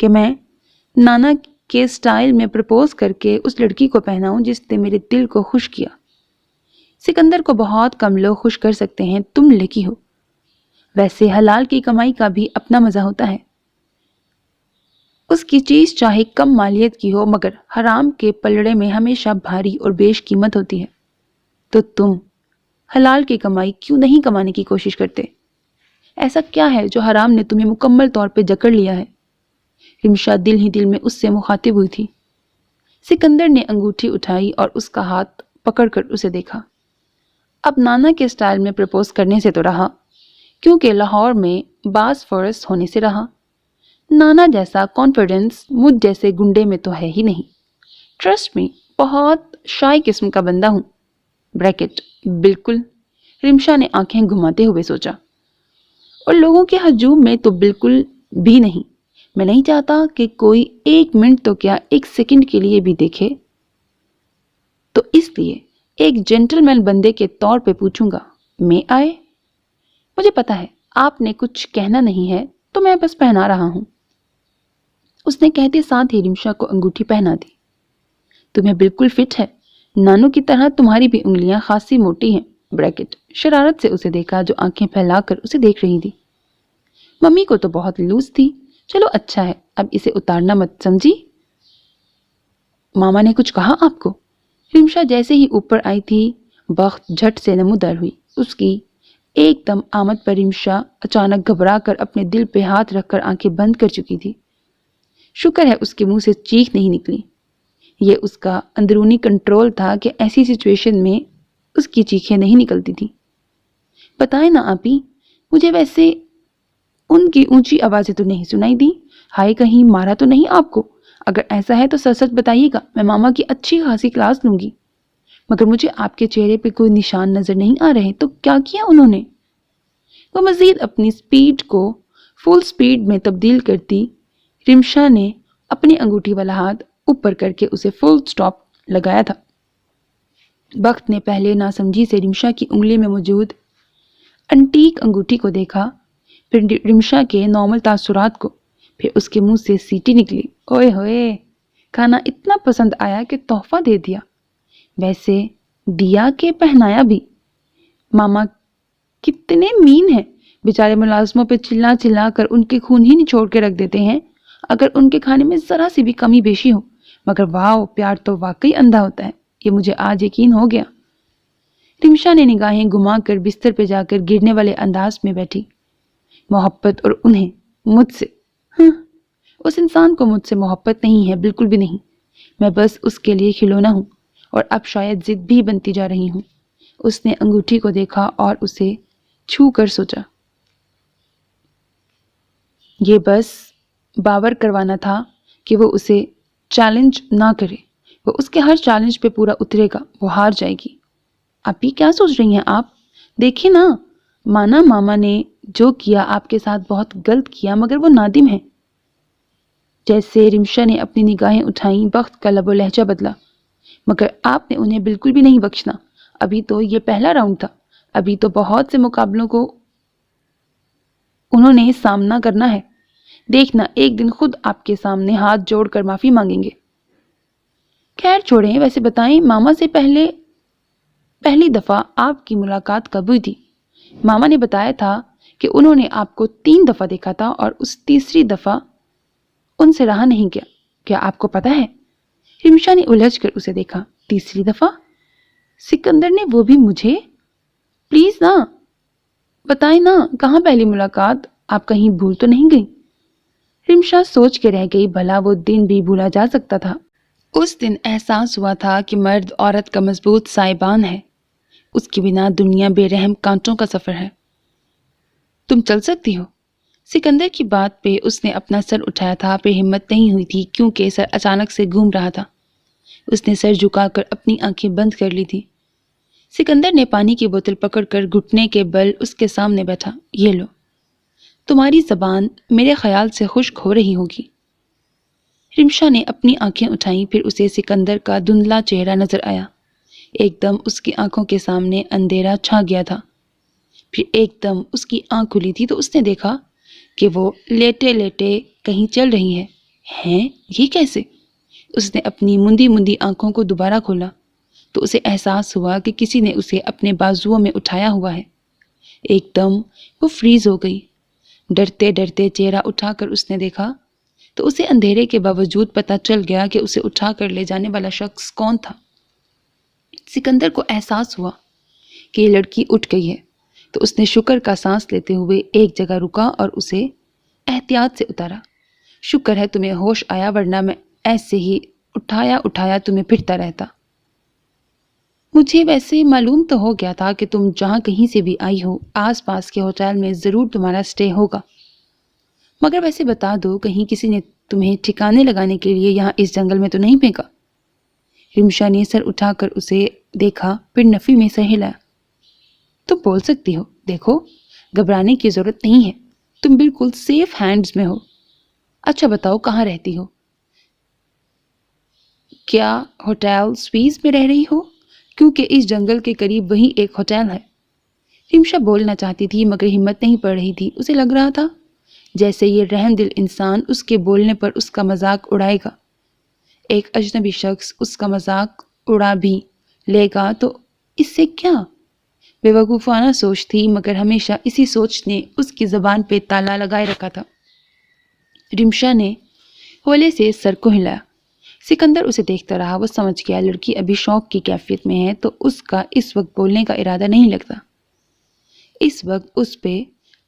کہ میں نانا کے سٹائل میں پرپوز کر کے اس لڑکی کو پہناؤں جس نے میرے دل کو خوش کیا۔ سکندر کو بہت کم لوگ خوش کر سکتے ہیں، تم لکی ہو۔ ویسے حلال کی کمائی کا بھی اپنا مزہ ہوتا ہے، اس کی چیز چاہے کم مالیت کی ہو مگر حرام کے پلڑے میں ہمیشہ بھاری اور بیش قیمت ہوتی ہے۔ تو تم حلال کی کمائی کیوں نہیں کمانے کی کوشش کرتے؟ ایسا کیا ہے جو حرام نے تمہیں مکمل طور پہ جکڑ لیا ہے؟ رمشا دل ہی دل میں اس سے مخاطب ہوئی تھی۔ سکندر نے انگوٹھی اٹھائی اور اس کا ہاتھ پکڑ کر اسے دیکھا۔ اب نانا کے سٹائل میں پرپوز کرنے سے تو رہا، کیونکہ لاہور میں باس فورس ہونے سے رہا۔ نانا جیسا کانفیڈنس مجھ جیسے گنڈے میں تو ہے ہی نہیں۔ ٹرسٹ میں بہت شائع قسم کا بندہ ہوں۔ بریکٹ بالکل، رمشا نے آنکھیں گھماتے ہوئے سوچا، اور لوگوں کے ہجوم میں تو بالکل بھی نہیں۔ میں نہیں چاہتا کہ کوئی 1 منٹ تو کیا 1 سیکنڈ کے لیے بھی دیکھے، تو اس لیے ایک جینٹل مین بندے کے طور پہ پوچھوں گا، میں آئے؟ مجھے پتا ہے آپ نے کچھ کہنا نہیں ہے تو میں بس پہنا رہا ہوں۔ اس نے کہتے ساتھ ہی رمشا کو انگوٹھی پہنا دی۔ تمہیں بالکل فٹ ہے، نانو کی طرح تمہاری بھی انگلیاں خاصی موٹی ہیں۔ بریکٹ شرارت سے اسے دیکھا جو آنکھیں پھیلا کر اسے دیکھ رہی تھی۔ ممی کو تو بہت لوز تھی، چلو اچھا ہے، اب اسے اتارنا مت، سمجھی؟ ماما نے کچھ کہا آپ کو؟ رمشا جیسے ہی اوپر آئی تھی بخت جھٹ سے نمودار ہوئی۔ اس کی ایک دم آمد پر رمشا اچانک گھبرا کر اپنے دل پہ ہاتھ رکھ کر آنکھیں بند کر چکی تھی۔ شکر ہے اس کے منہ سے چیخ نہیں نکلی۔ یہ اس کا اندرونی کنٹرول تھا کہ ایسی سچویشن میں اس کی چیخیں نہیں نکلتی تھی۔ بتائیں نا آپی، مجھے ویسے ان کی اونچی آوازیں تو نہیں سنائی دی؟ ہائے کہیں مارا تو نہیں آپ کو؟ اگر ایسا ہے تو سچ سچ بتائیے گا، میں ماما کی اچھی خاصی کلاس لوں گی۔ مگر مجھے آپ کے چہرے پہ کوئی نشان نظر نہیں آ رہے، تو کیا کیا انہوں نے؟ وہ مزید اپنی سپیڈ کو فل سپیڈ میں تبدیل کرتی رمشا نے اپنی انگوٹھی والا ہاتھ اوپر کر کے اسے فل سٹاپ لگایا تھا۔ بخت نے پہلے ناسمجھی سے رمشا کی انگلی میں موجود انٹیک انگوٹھی کو دیکھا، پھر رمشا کے نارمل تاثرات کو، پھر اس کے منہ سے سیٹی نکلی، اوئے ہوئے، کھانا اتنا پسند آیا کہ تحفہ دے دیا۔ ویسے دیا کہ پہنایا بھی؟ ماما کتنے مین ہیں، بیچارے ملازموں پہ چلا چلا کر ان کے خون ہی نچوڑ کے رکھ دیتے ہیں اگر ان کے کھانے میں ذرا سی بھی کمی بیشی ہو۔ مگر واؤ، پیار تو واقعی اندھا ہوتا ہے، یہ مجھے آج یقین ہو گیا۔ رمشا نے نگاہیں گھما کر بستر پہ جا کر گرنے والے انداز میں بیٹھی۔ محبت اور انہیں مجھ سے، اس انسان کو مجھ سے محبت نہیں ہے، بالکل بھی نہیں۔ میں بس اس کے لیے کھلونا ہوں، اور اب شاید ضد بھی بنتی جا رہی ہوں۔ اس نے انگوٹھی کو دیکھا اور اسے چھو کر سوچا، یہ بس باور کروانا تھا کہ وہ اسے چیلنج نہ کرے، وہ اس کے ہر چیلنج پہ پورا اترے گا، وہ ہار جائے گی۔ ابھی کیا سوچ رہی ہیں آپ؟ دیکھیں نا، مانا ماما نے جو کیا آپ کے ساتھ بہت غلط کیا، مگر وہ نادم ہے۔ جیسے رمشا نے اپنی نگاہیں اٹھائیں، بخت کا لب و لہجہ بدلا، مگر آپ نے انہیں بالکل بھی نہیں بخشنا۔ ابھی تو یہ پہلا راؤنڈ تھا، ابھی تو بہت سے مقابلوں کو انہوں نے سامنا کرنا ہے۔ دیکھنا ایک دن خود آپ کے سامنے ہاتھ جوڑ کر معافی مانگیں گے۔ خیر چھوڑیں، ویسے بتائیں ماما سے پہلی دفعہ آپ کی ملاقات کب ہوئی تھی؟ ماما نے بتایا تھا کہ انہوں نے آپ کو 3 دفعہ دیکھا تھا اور اس تیسری دفعہ ان سے رہا نہیں گیا۔ کیا آپ کو پتا ہے؟ رمشا نے الجھ کر اسے دیکھا۔ تیسری دفعہ؟ سکندر نے وہ بھی مجھے؟ پلیز نا بتائیں نا، کہاں پہلی ملاقات؟ آپ کہیں بھول تو نہیں گئی؟ رمشا سوچ کے رہ گئی، بھلا وہ دن بھی بھولا جا سکتا تھا؟ اس دن احساس ہوا تھا کہ مرد عورت کا مضبوط سائبان ہے، اس کے بنا دنیا بے رحم کانٹوں کا سفر ہے۔ تم چل سکتی ہو؟ سکندر کی بات پہ اس نے اپنا سر اٹھایا تھا، پھر ہمت نہیں ہوئی تھی کیونکہ سر اچانک سے گھوم رہا تھا۔ اس نے سر جھکا کر اپنی آنکھیں بند کر لی تھی۔ سکندر نے پانی کی بوتل پکڑ کر گھٹنے کے بل اس کے سامنے بیٹھا۔ یہ لو، تمہاری زبان میرے خیال سے خشک ہو رہی ہوگی۔ رمشا نے اپنی آنکھیں اٹھائیں، پھر اسے سکندر کا دھندلا چہرہ نظر آیا۔ ایک دم اس کی آنکھوں کے سامنے اندھیرا چھا گیا تھا، پھر ایک دم اس کی آنکھ کھلی تھی تو اس نے دیکھا کہ وہ لیٹے لیٹے کہیں چل رہی ہے۔ ہیں یہ کیسے؟ اس نے اپنی مندی مندی آنکھوں کو دوبارہ کھولا تو اسے احساس ہوا کہ کسی نے اسے اپنے بازوؤں میں اٹھایا ہوا ہے۔ ایک دم وہ فریز ہو گئی۔ ڈرتے ڈرتے چہرہ اٹھا کر اس نے دیکھا تو اسے اندھیرے کے باوجود پتہ چل گیا کہ اسے اٹھا کر لے جانے والا شخص کون تھا۔ سکندر کو احساس ہوا کہ یہ لڑکی اٹھ گئی ہے تو اس نے شکر کا سانس لیتے ہوئے ایک جگہ رکا اور اسے احتیاط سے اتارا۔ شکر ہے تمہیں ہوش آیا، ورنہ میں ایسے ہی اٹھایا تمہیں پھرتا رہتا۔ مجھے ویسے معلوم تو ہو گیا تھا کہ تم جہاں کہیں سے بھی آئی ہو آس پاس کے ہوٹل میں ضرور تمہارا سٹے ہوگا، مگر ویسے بتا دو کہیں کسی نے تمہیں ٹھکانے لگانے کے لیے یہاں اس جنگل میں تو نہیں پھینکا؟ رمشا نے سر اٹھا کر اسے دیکھا، پھر نفی میں سر ہلایا۔ تم بول سکتی ہو، دیکھو گھبرانے کی ضرورت نہیں ہے، تم بالکل سیف ہینڈز میں ہو۔ اچھا بتاؤ کہاں رہتی ہو؟ کیا ہوٹل سویز میں رہ رہی ہو؟ کیونکہ اس جنگل کے قریب وہی ایک ہوٹل ہے۔ رمشا بولنا چاہتی تھی مگر ہمت نہیں پڑ رہی تھی۔ اسے لگ رہا تھا جیسے یہ رحم دل انسان اس کے بولنے پر اس کا مذاق اڑائے گا۔ ایک اجنبی شخص اس کا مذاق اڑا بھی لے گا تو اس سے کیا؟ بے وقوفانہ سوچ تھی، مگر ہمیشہ اسی سوچ نے اس کی زبان پہ تالا لگائے رکھا تھا۔ رمشا نے ہولے سے سر کو ہلایا۔ سکندر اسے دیکھتا رہا۔ وہ سمجھ گیا لڑکی ابھی شوق کی کیفیت میں ہے تو اس کا اس وقت بولنے کا ارادہ نہیں لگتا۔ اس وقت اس پہ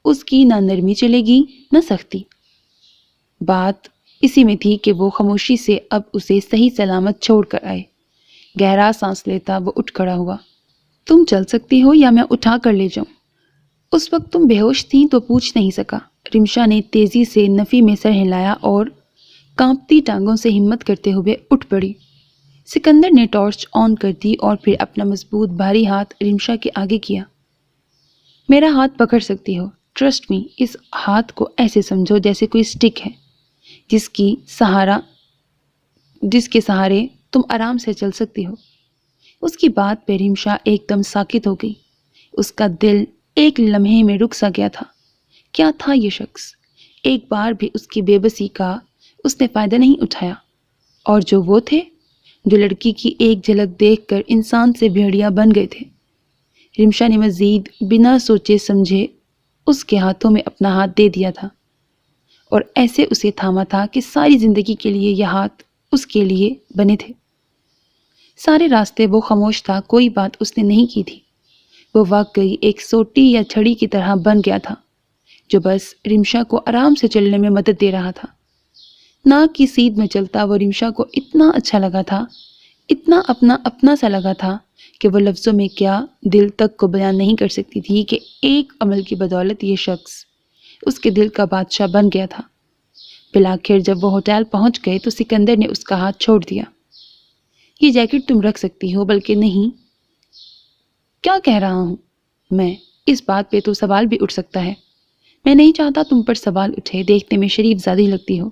اس کی نہ نرمی چلے گی نہ سختی۔ بات اسی میں تھی کہ وہ خاموشی سے اب اسے صحیح سلامت چھوڑ کر آئے۔ گہرا سانس لیتا وہ اٹھ کھڑا ہوا۔ تم چل سکتی ہو یا میں اٹھا کر لے جاؤں؟ اس وقت تم بے ہوش تھی تو پوچھ نہیں سکا۔ رمشا نے تیزی سے نفی میں سر ہلایا اور کانپتی ٹانگوں سے ہمت کرتے ہوئے اٹھ پڑی۔ سکندر نے ٹارچ آن کر دی اور پھر اپنا مضبوط بھاری ہاتھ رمشا کے آگے کیا۔ میرا ہاتھ پکڑ سکتی ہو، ٹرسٹ می۔ اس ہاتھ کو ایسے سمجھو جیسے کوئی سٹک ہے جس کے سہارے تم آرام سے چل سکتی ہو۔ اس کی بات پہ رمشا ایک دم ساکت ہو گئی۔ اس کا دل ایک لمحے میں رک سا گیا تھا۔ کیا تھا یہ شخص؟ ایک بار بھی اس کی بے بسی کا اس نے فائدہ نہیں اٹھایا، اور جو وہ تھے جو لڑکی کی ایک جھلک دیکھ کر انسان سے بھیڑیا بن گئے تھے۔ رمشا نے مزید بنا سوچے سمجھے اس کے ہاتھوں میں اپنا ہاتھ دے دیا تھا اور ایسے اسے تھاما تھا کہ ساری زندگی کے لیے یہ ہاتھ اس کے لیے بنے تھے۔ سارے راستے وہ خاموش تھا، کوئی بات اس نے نہیں کی تھی۔ وہ واقعی ایک سوٹی یا چھڑی کی طرح بن گیا تھا جو بس رمشا کو آرام سے چلنے میں مدد دے رہا تھا۔ ناک کی سیدھ میں چلتا وہ رمشا کو اتنا اچھا لگا تھا، اتنا اپنا سا لگا تھا کہ وہ لفظوں میں کیا دل تک کو بیان نہیں کر سکتی تھی کہ ایک عمل کی بدولت یہ شخص اس کے دل کا بادشاہ بن گیا تھا۔ بالآخر جب وہ ہوٹل پہنچ گئے تو سکندر نے اس کا ہاتھ چھوڑ دیا۔ یہ جیکٹ تم رکھ سکتی ہو، بلکہ نہیں۔ کیا کہہ رہا ہوں میں؟ اس بات پہ تو سوال بھی اٹھ سکتا ہے۔ میں نہیں چاہتا تم پر سوال اٹھے، دیکھنے میں شریف زادی لگتی ہو۔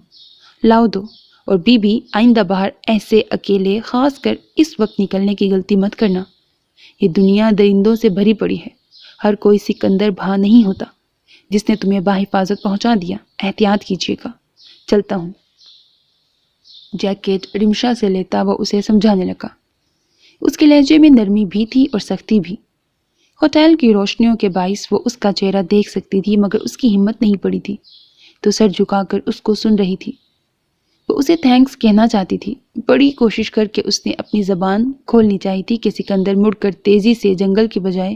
لاؤ دو، اور بی آئندہ باہر ایسے اکیلے خاص کر اس وقت نکلنے کی غلطی مت کرنا۔ یہ دنیا درندوں سے بھری پڑی ہے، ہر کوئی سکندر بھا نہیں ہوتا جس نے تمہیں بحفاظت پہنچا دیا۔ احتیاط کیجیے گا، چلتا ہوں۔ جیکٹ رمشا سے لیتا وہ اسے سمجھانے لگا۔ اس کے لہجے میں نرمی بھی تھی اور سختی بھی۔ ہوٹل کی روشنیوں کے باعث وہ اس کا چہرہ دیکھ سکتی تھی، مگر اس کی ہمت نہیں پڑی تھی تو سر جھکا کر اس کو سن رہی تھی۔ وہ اسے تھینکس کہنا چاہتی تھی، بڑی کوشش کر کے اس نے اپنی زبان کھولنی چاہی تھی کہ سکندر مڑ کر تیزی سے جنگل کی بجائے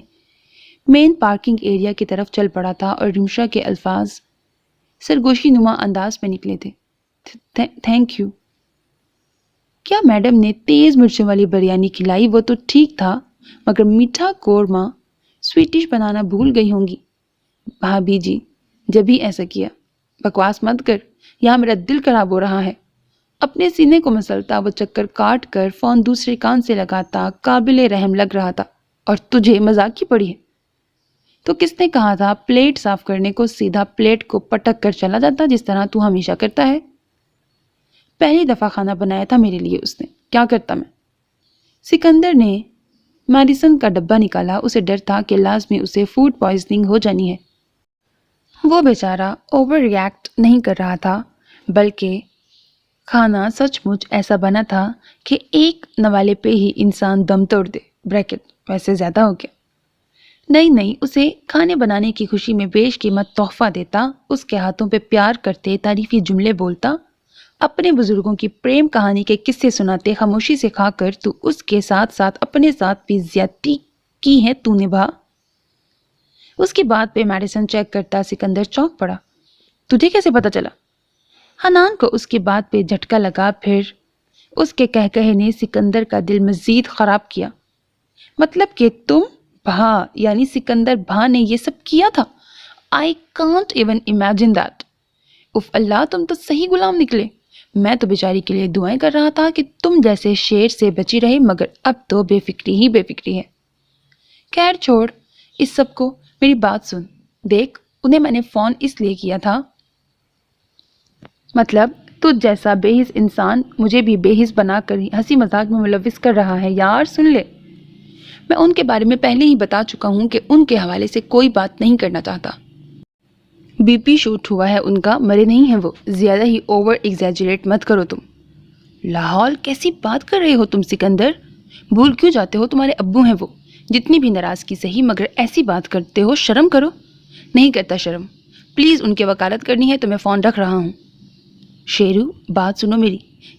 مین پارکنگ ایریا کی طرف چل پڑا تھا اور رمشا کے الفاظ سرگوشی نما انداز میں نکلے تھے۔ Thank you. کیا میڈم نے تیز مرچوں والی بریانی کھلائی؟ وہ تو ٹھیک تھا، مگر میٹھا قورمہ سویٹ ڈش بنانا بھول گئی ہوں گی۔ بھابھی جی جب بھی ایسا کیا۔ بکواس مت کر، یہاں میرا دل خراب ہو رہا ہے۔ اپنے سینے کو مسلتا وہ چکر کاٹ کر فون دوسرے کان سے لگاتا قابل رحم لگ رہا تھا۔ اور تجھے مذاق کی پڑی ہے؟ تو کس نے کہا تھا پلیٹ صاف کرنے کو سیدھا پلیٹ کو پٹک کر چلا جاتا جس طرح تو ہمیشہ کرتا ہے؟ پہلی دفعہ کھانا بنایا تھا میرے لیے اس نے، کیا کرتا میں؟ سکندر نے میڈیسن کا ڈبہ نکالا۔ اسے ڈر تھا کہ لازمی اسے فوڈ پوائزننگ ہو جانی ہے۔ وہ بیچارہ اوور ریئیکٹ نہیں کر رہا تھا، بلکہ کھانا سچ مچ ایسا بنا تھا کہ ایک نوالے پہ ہی انسان دم توڑ دے، بریکٹ ویسے زیادہ ہو گیا۔ نہیں اسے کھانے بنانے کی خوشی میں بیش قیمت تحفہ دیتا، اس کے ہاتھوں پہ پیار کرتے، تعریفی جملے بولتا، اپنے بزرگوں کی پریم کہانی کے قصے سناتے، خاموشی سے کھا کر تو اس کے ساتھ ساتھ اپنے ساتھ بھی زیادتی کی ہے تو نے بھا۔ اس کی بات پہ میڈیسن چیک کرتا سکندر چونک پڑا۔ تجھے کیسے پتا چلا؟ حنان کو اس کی بات پہ جھٹکا لگا، پھر اس کے کہے نے سکندر کا دل مزید خراب کیا۔ مطلب کہ تم بھا یعنی سکندر بھا نے یہ سب کیا تھا؟ I can't even imagine that۔ اف اللہ، تم تو صحیح غلام نکلے۔ میں تو بیچاری کے لیے دعائیں کر رہا تھا کہ تم جیسے شیر سے بچی رہے، مگر اب تو بے فکری ہی بے فکری ہے۔ خیر چھوڑ اس سب کو، میری بات سن۔ دیکھ، انہیں میں نے فون اس لیے کیا تھا، مطلب تجھ جیسا بے حس انسان مجھے بھی بے حس بنا کر ہنسی مذاق میں ملوث کر رہا ہے۔ یار سن لے، میں ان کے بارے میں پہلے ہی بتا چکا ہوں کہ ان کے حوالے سے کوئی بات نہیں کرنا چاہتا۔ بی پی شوٹ ہوا ہے ان کا، مرے نہیں ہیں وہ۔ زیادہ ہی اوور ایگزیجریٹ مت کرو تم۔ لاہور کیسی بات کر رہے ہو تم سکندر؟ بھول کیوں جاتے ہو تمہارے ابو ہیں وہ؟ جتنی بھی ناراضگی سہی، مگر ایسی بات کرتے ہو، شرم کرو۔ نہیں کرتا شرم، پلیز ان کی وکالت کرنی ہے تو میں فون رکھ رہا ہوں۔ شیرو بات سنو میری،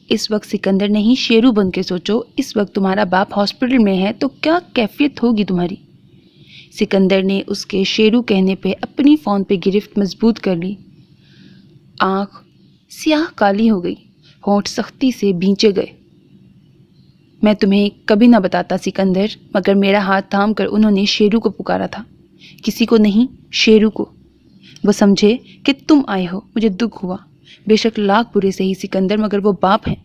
اس وقت سکندر نہیں، شیرو بن کے سوچو۔ اس وقت تمہارا باپ ہاسپٹل میں ہے تو کیا کیفیت ہوگی تمہاری؟ سکندر نے اس کے شیرو کہنے پہ اپنی فون پہ گرفت مضبوط کر لی۔ آنکھ سیاہ کالی ہو گئی، ہونٹ سختی سے بھینچے گئے۔ میں تمہیں کبھی نہ بتاتا سکندر، مگر میرا ہاتھ تھام کر انہوں نے شیرو کو پکارا تھا، کسی کو نہیں، شیرو کو۔ وہ سمجھے کہ تم آئے ہو، مجھے دکھ ہوا۔ بے شک لاکھ برے سے ہی سکندر، مگر وہ باپ ہیں۔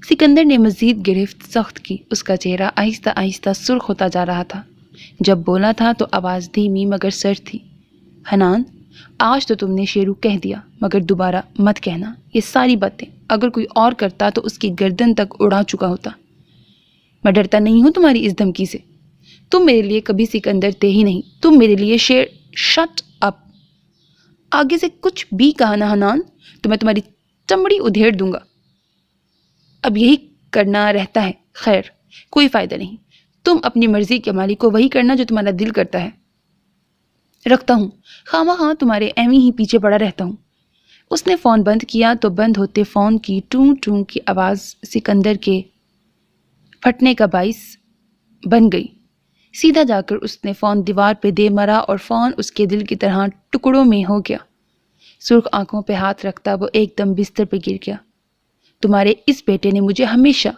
سکندر نے مزید گرفت سخت کی، اس کا چہرہ آہستہ آہستہ سرخ ہوتا جا رہا تھا۔ جب بولا تھا تو آواز دھیمی مگر سر تھی۔ حنان، آج تو تم نے شیرو کہہ دیا، مگر دوبارہ مت کہنا یہ ساری باتیں۔ اگر کوئی اور کرتا تو اس کی گردن تک اڑا چکا ہوتا۔ میں ڈرتا نہیں ہوں تمہاری اس دھمکی سے۔ تم میرے لیے کبھی سکندر تھے ہی نہیں، تم میرے لیے شیر۔ Shut up! آگے سے کچھ بھی کہا نا حنان تو میں تمہاری چمڑی ادھیڑ دوں گا۔ اب یہی کرنا رہتا ہے۔ خیر کوئی فائدہ نہیں، تم اپنی مرضی کے مالک کو، وہی کرنا جو تمہارا دل کرتا ہے۔ رکھتا ہوں، خواہ تمہارے ایویں ہی پیچھے پڑا رہتا ہوں۔ اس نے فون بند کیا تو بند ہوتے فون کی ٹوں ٹوں کی آواز سکندر کے پھٹنے کا باعث بن گئی۔ سیدھا جا کر اس نے فون دیوار پہ دے مرا اور فون اس کے دل کی طرح ٹکڑوں میں ہو گیا۔ سرخ آنکھوں پہ ہاتھ رکھتا وہ ایک دم بستر پہ گر گیا۔ تمہارے اس بیٹے نے مجھے ہمیشہ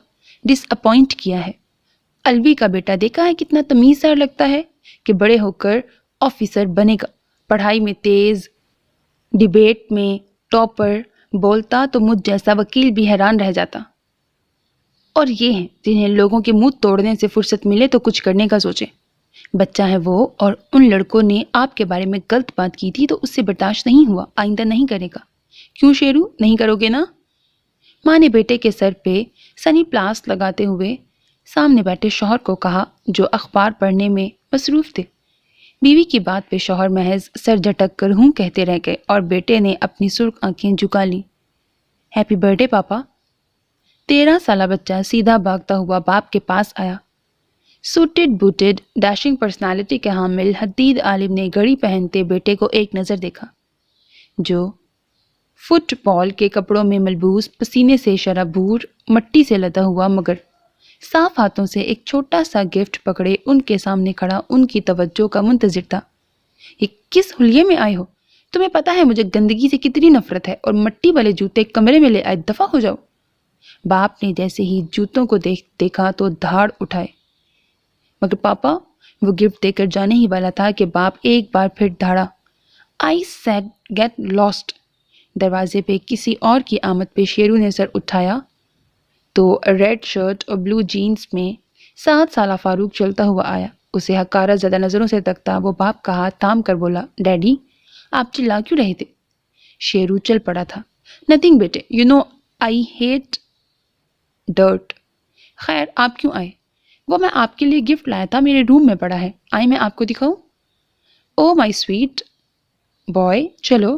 ڈس اپوائنٹ کیا ہے۔ الوی کا بیٹا دیکھا ہے کتنا تمیزدار لگتا ہے کہ بڑے ہو کر آفیسر بنے گا، پڑھائی میں تیز، ڈیبیٹ میں ٹاپر، بولتا تو مجھ جیسا وکیل بھی حیران رہ جاتا۔ اور یہ ہیں جنہیں لوگوں کے منہ توڑنے سے فرصت ملے تو کچھ کرنے کا سوچیں۔ بچہ ہے وہ، اور ان لڑکوں نے آپ کے بارے میں غلط بات کی تھی تو اس سے برداشت نہیں ہوا، آئندہ نہیں کرے گا۔ کیوں شیرو، نہیں کرو گے نا؟ ماں نے بیٹے کے سر پہ سنی پلاس لگاتے ہوئے سامنے بیٹھے شوہر کو کہا، جو اخبار پڑھنے میں مصروف تھے۔ بیوی کی بات پہ شوہر محض سر جھٹک کر ہوں کہتے رہ گئے اور بیٹے نے اپنی سرخ آنکھیں جھکا لی۔ ہیپی برتھ ڈے پاپا۔ 13 سالہ بچہ سیدھا بھاگتا ہوا باپ کے پاس آیا۔ سوٹڈ بوٹڈ ڈیشنگ پرسنالٹی کے حامل حدید عالم نے گھڑی پہنتے بیٹے کو ایک نظر دیکھا، جو فٹ بال کے کپڑوں میں ملبوس، پسینے سے شرابور، مٹی سے لدا ہوا، مگر صاف ہاتھوں سے ایک چھوٹا سا گفٹ پکڑے ان کے سامنے کھڑا ان کی توجہ کا منتظر تھا۔ یہ کس حلیے میں آئے ہو؟ تمہیں پتا ہے مجھے گندگی سے کتنی نفرت ہے، اور مٹی والے جوتے کمرے میں لے آئے، دفع ہو جاؤ۔ باپ نے جیسے ہی جوتوں کو دیکھا تو دھاڑ اٹھائے۔ مگر پاپا، وہ گفٹ دے کر جانے ہی والا تھا کہ باپ ایک بار پھر دھاڑا۔ I said get lost۔ دروازے پہ کسی اور کی آمد پہ شیرو نے سر اٹھایا تو ریڈ شرٹ اور بلو جینز میں 7 سالہ فاروق چلتا ہوا آیا۔ اسے حقارت زدہ نظروں سے تکتا وہ باپ کا ہاتھ تھام کر بولا، ڈیڈی آپ چلا کیوں رہے تھے؟ شیرو چل پڑا تھا۔ نتھنگ بیٹے، you know I hate dirt. خیر آپ کیوں آئے؟ وہ میں آپ کے لیے گفٹ لایا تھا، میرے روم میں پڑا ہے، آئے میں آپ کو دکھاؤں؟ او مائی سویٹ بوائے، چلو۔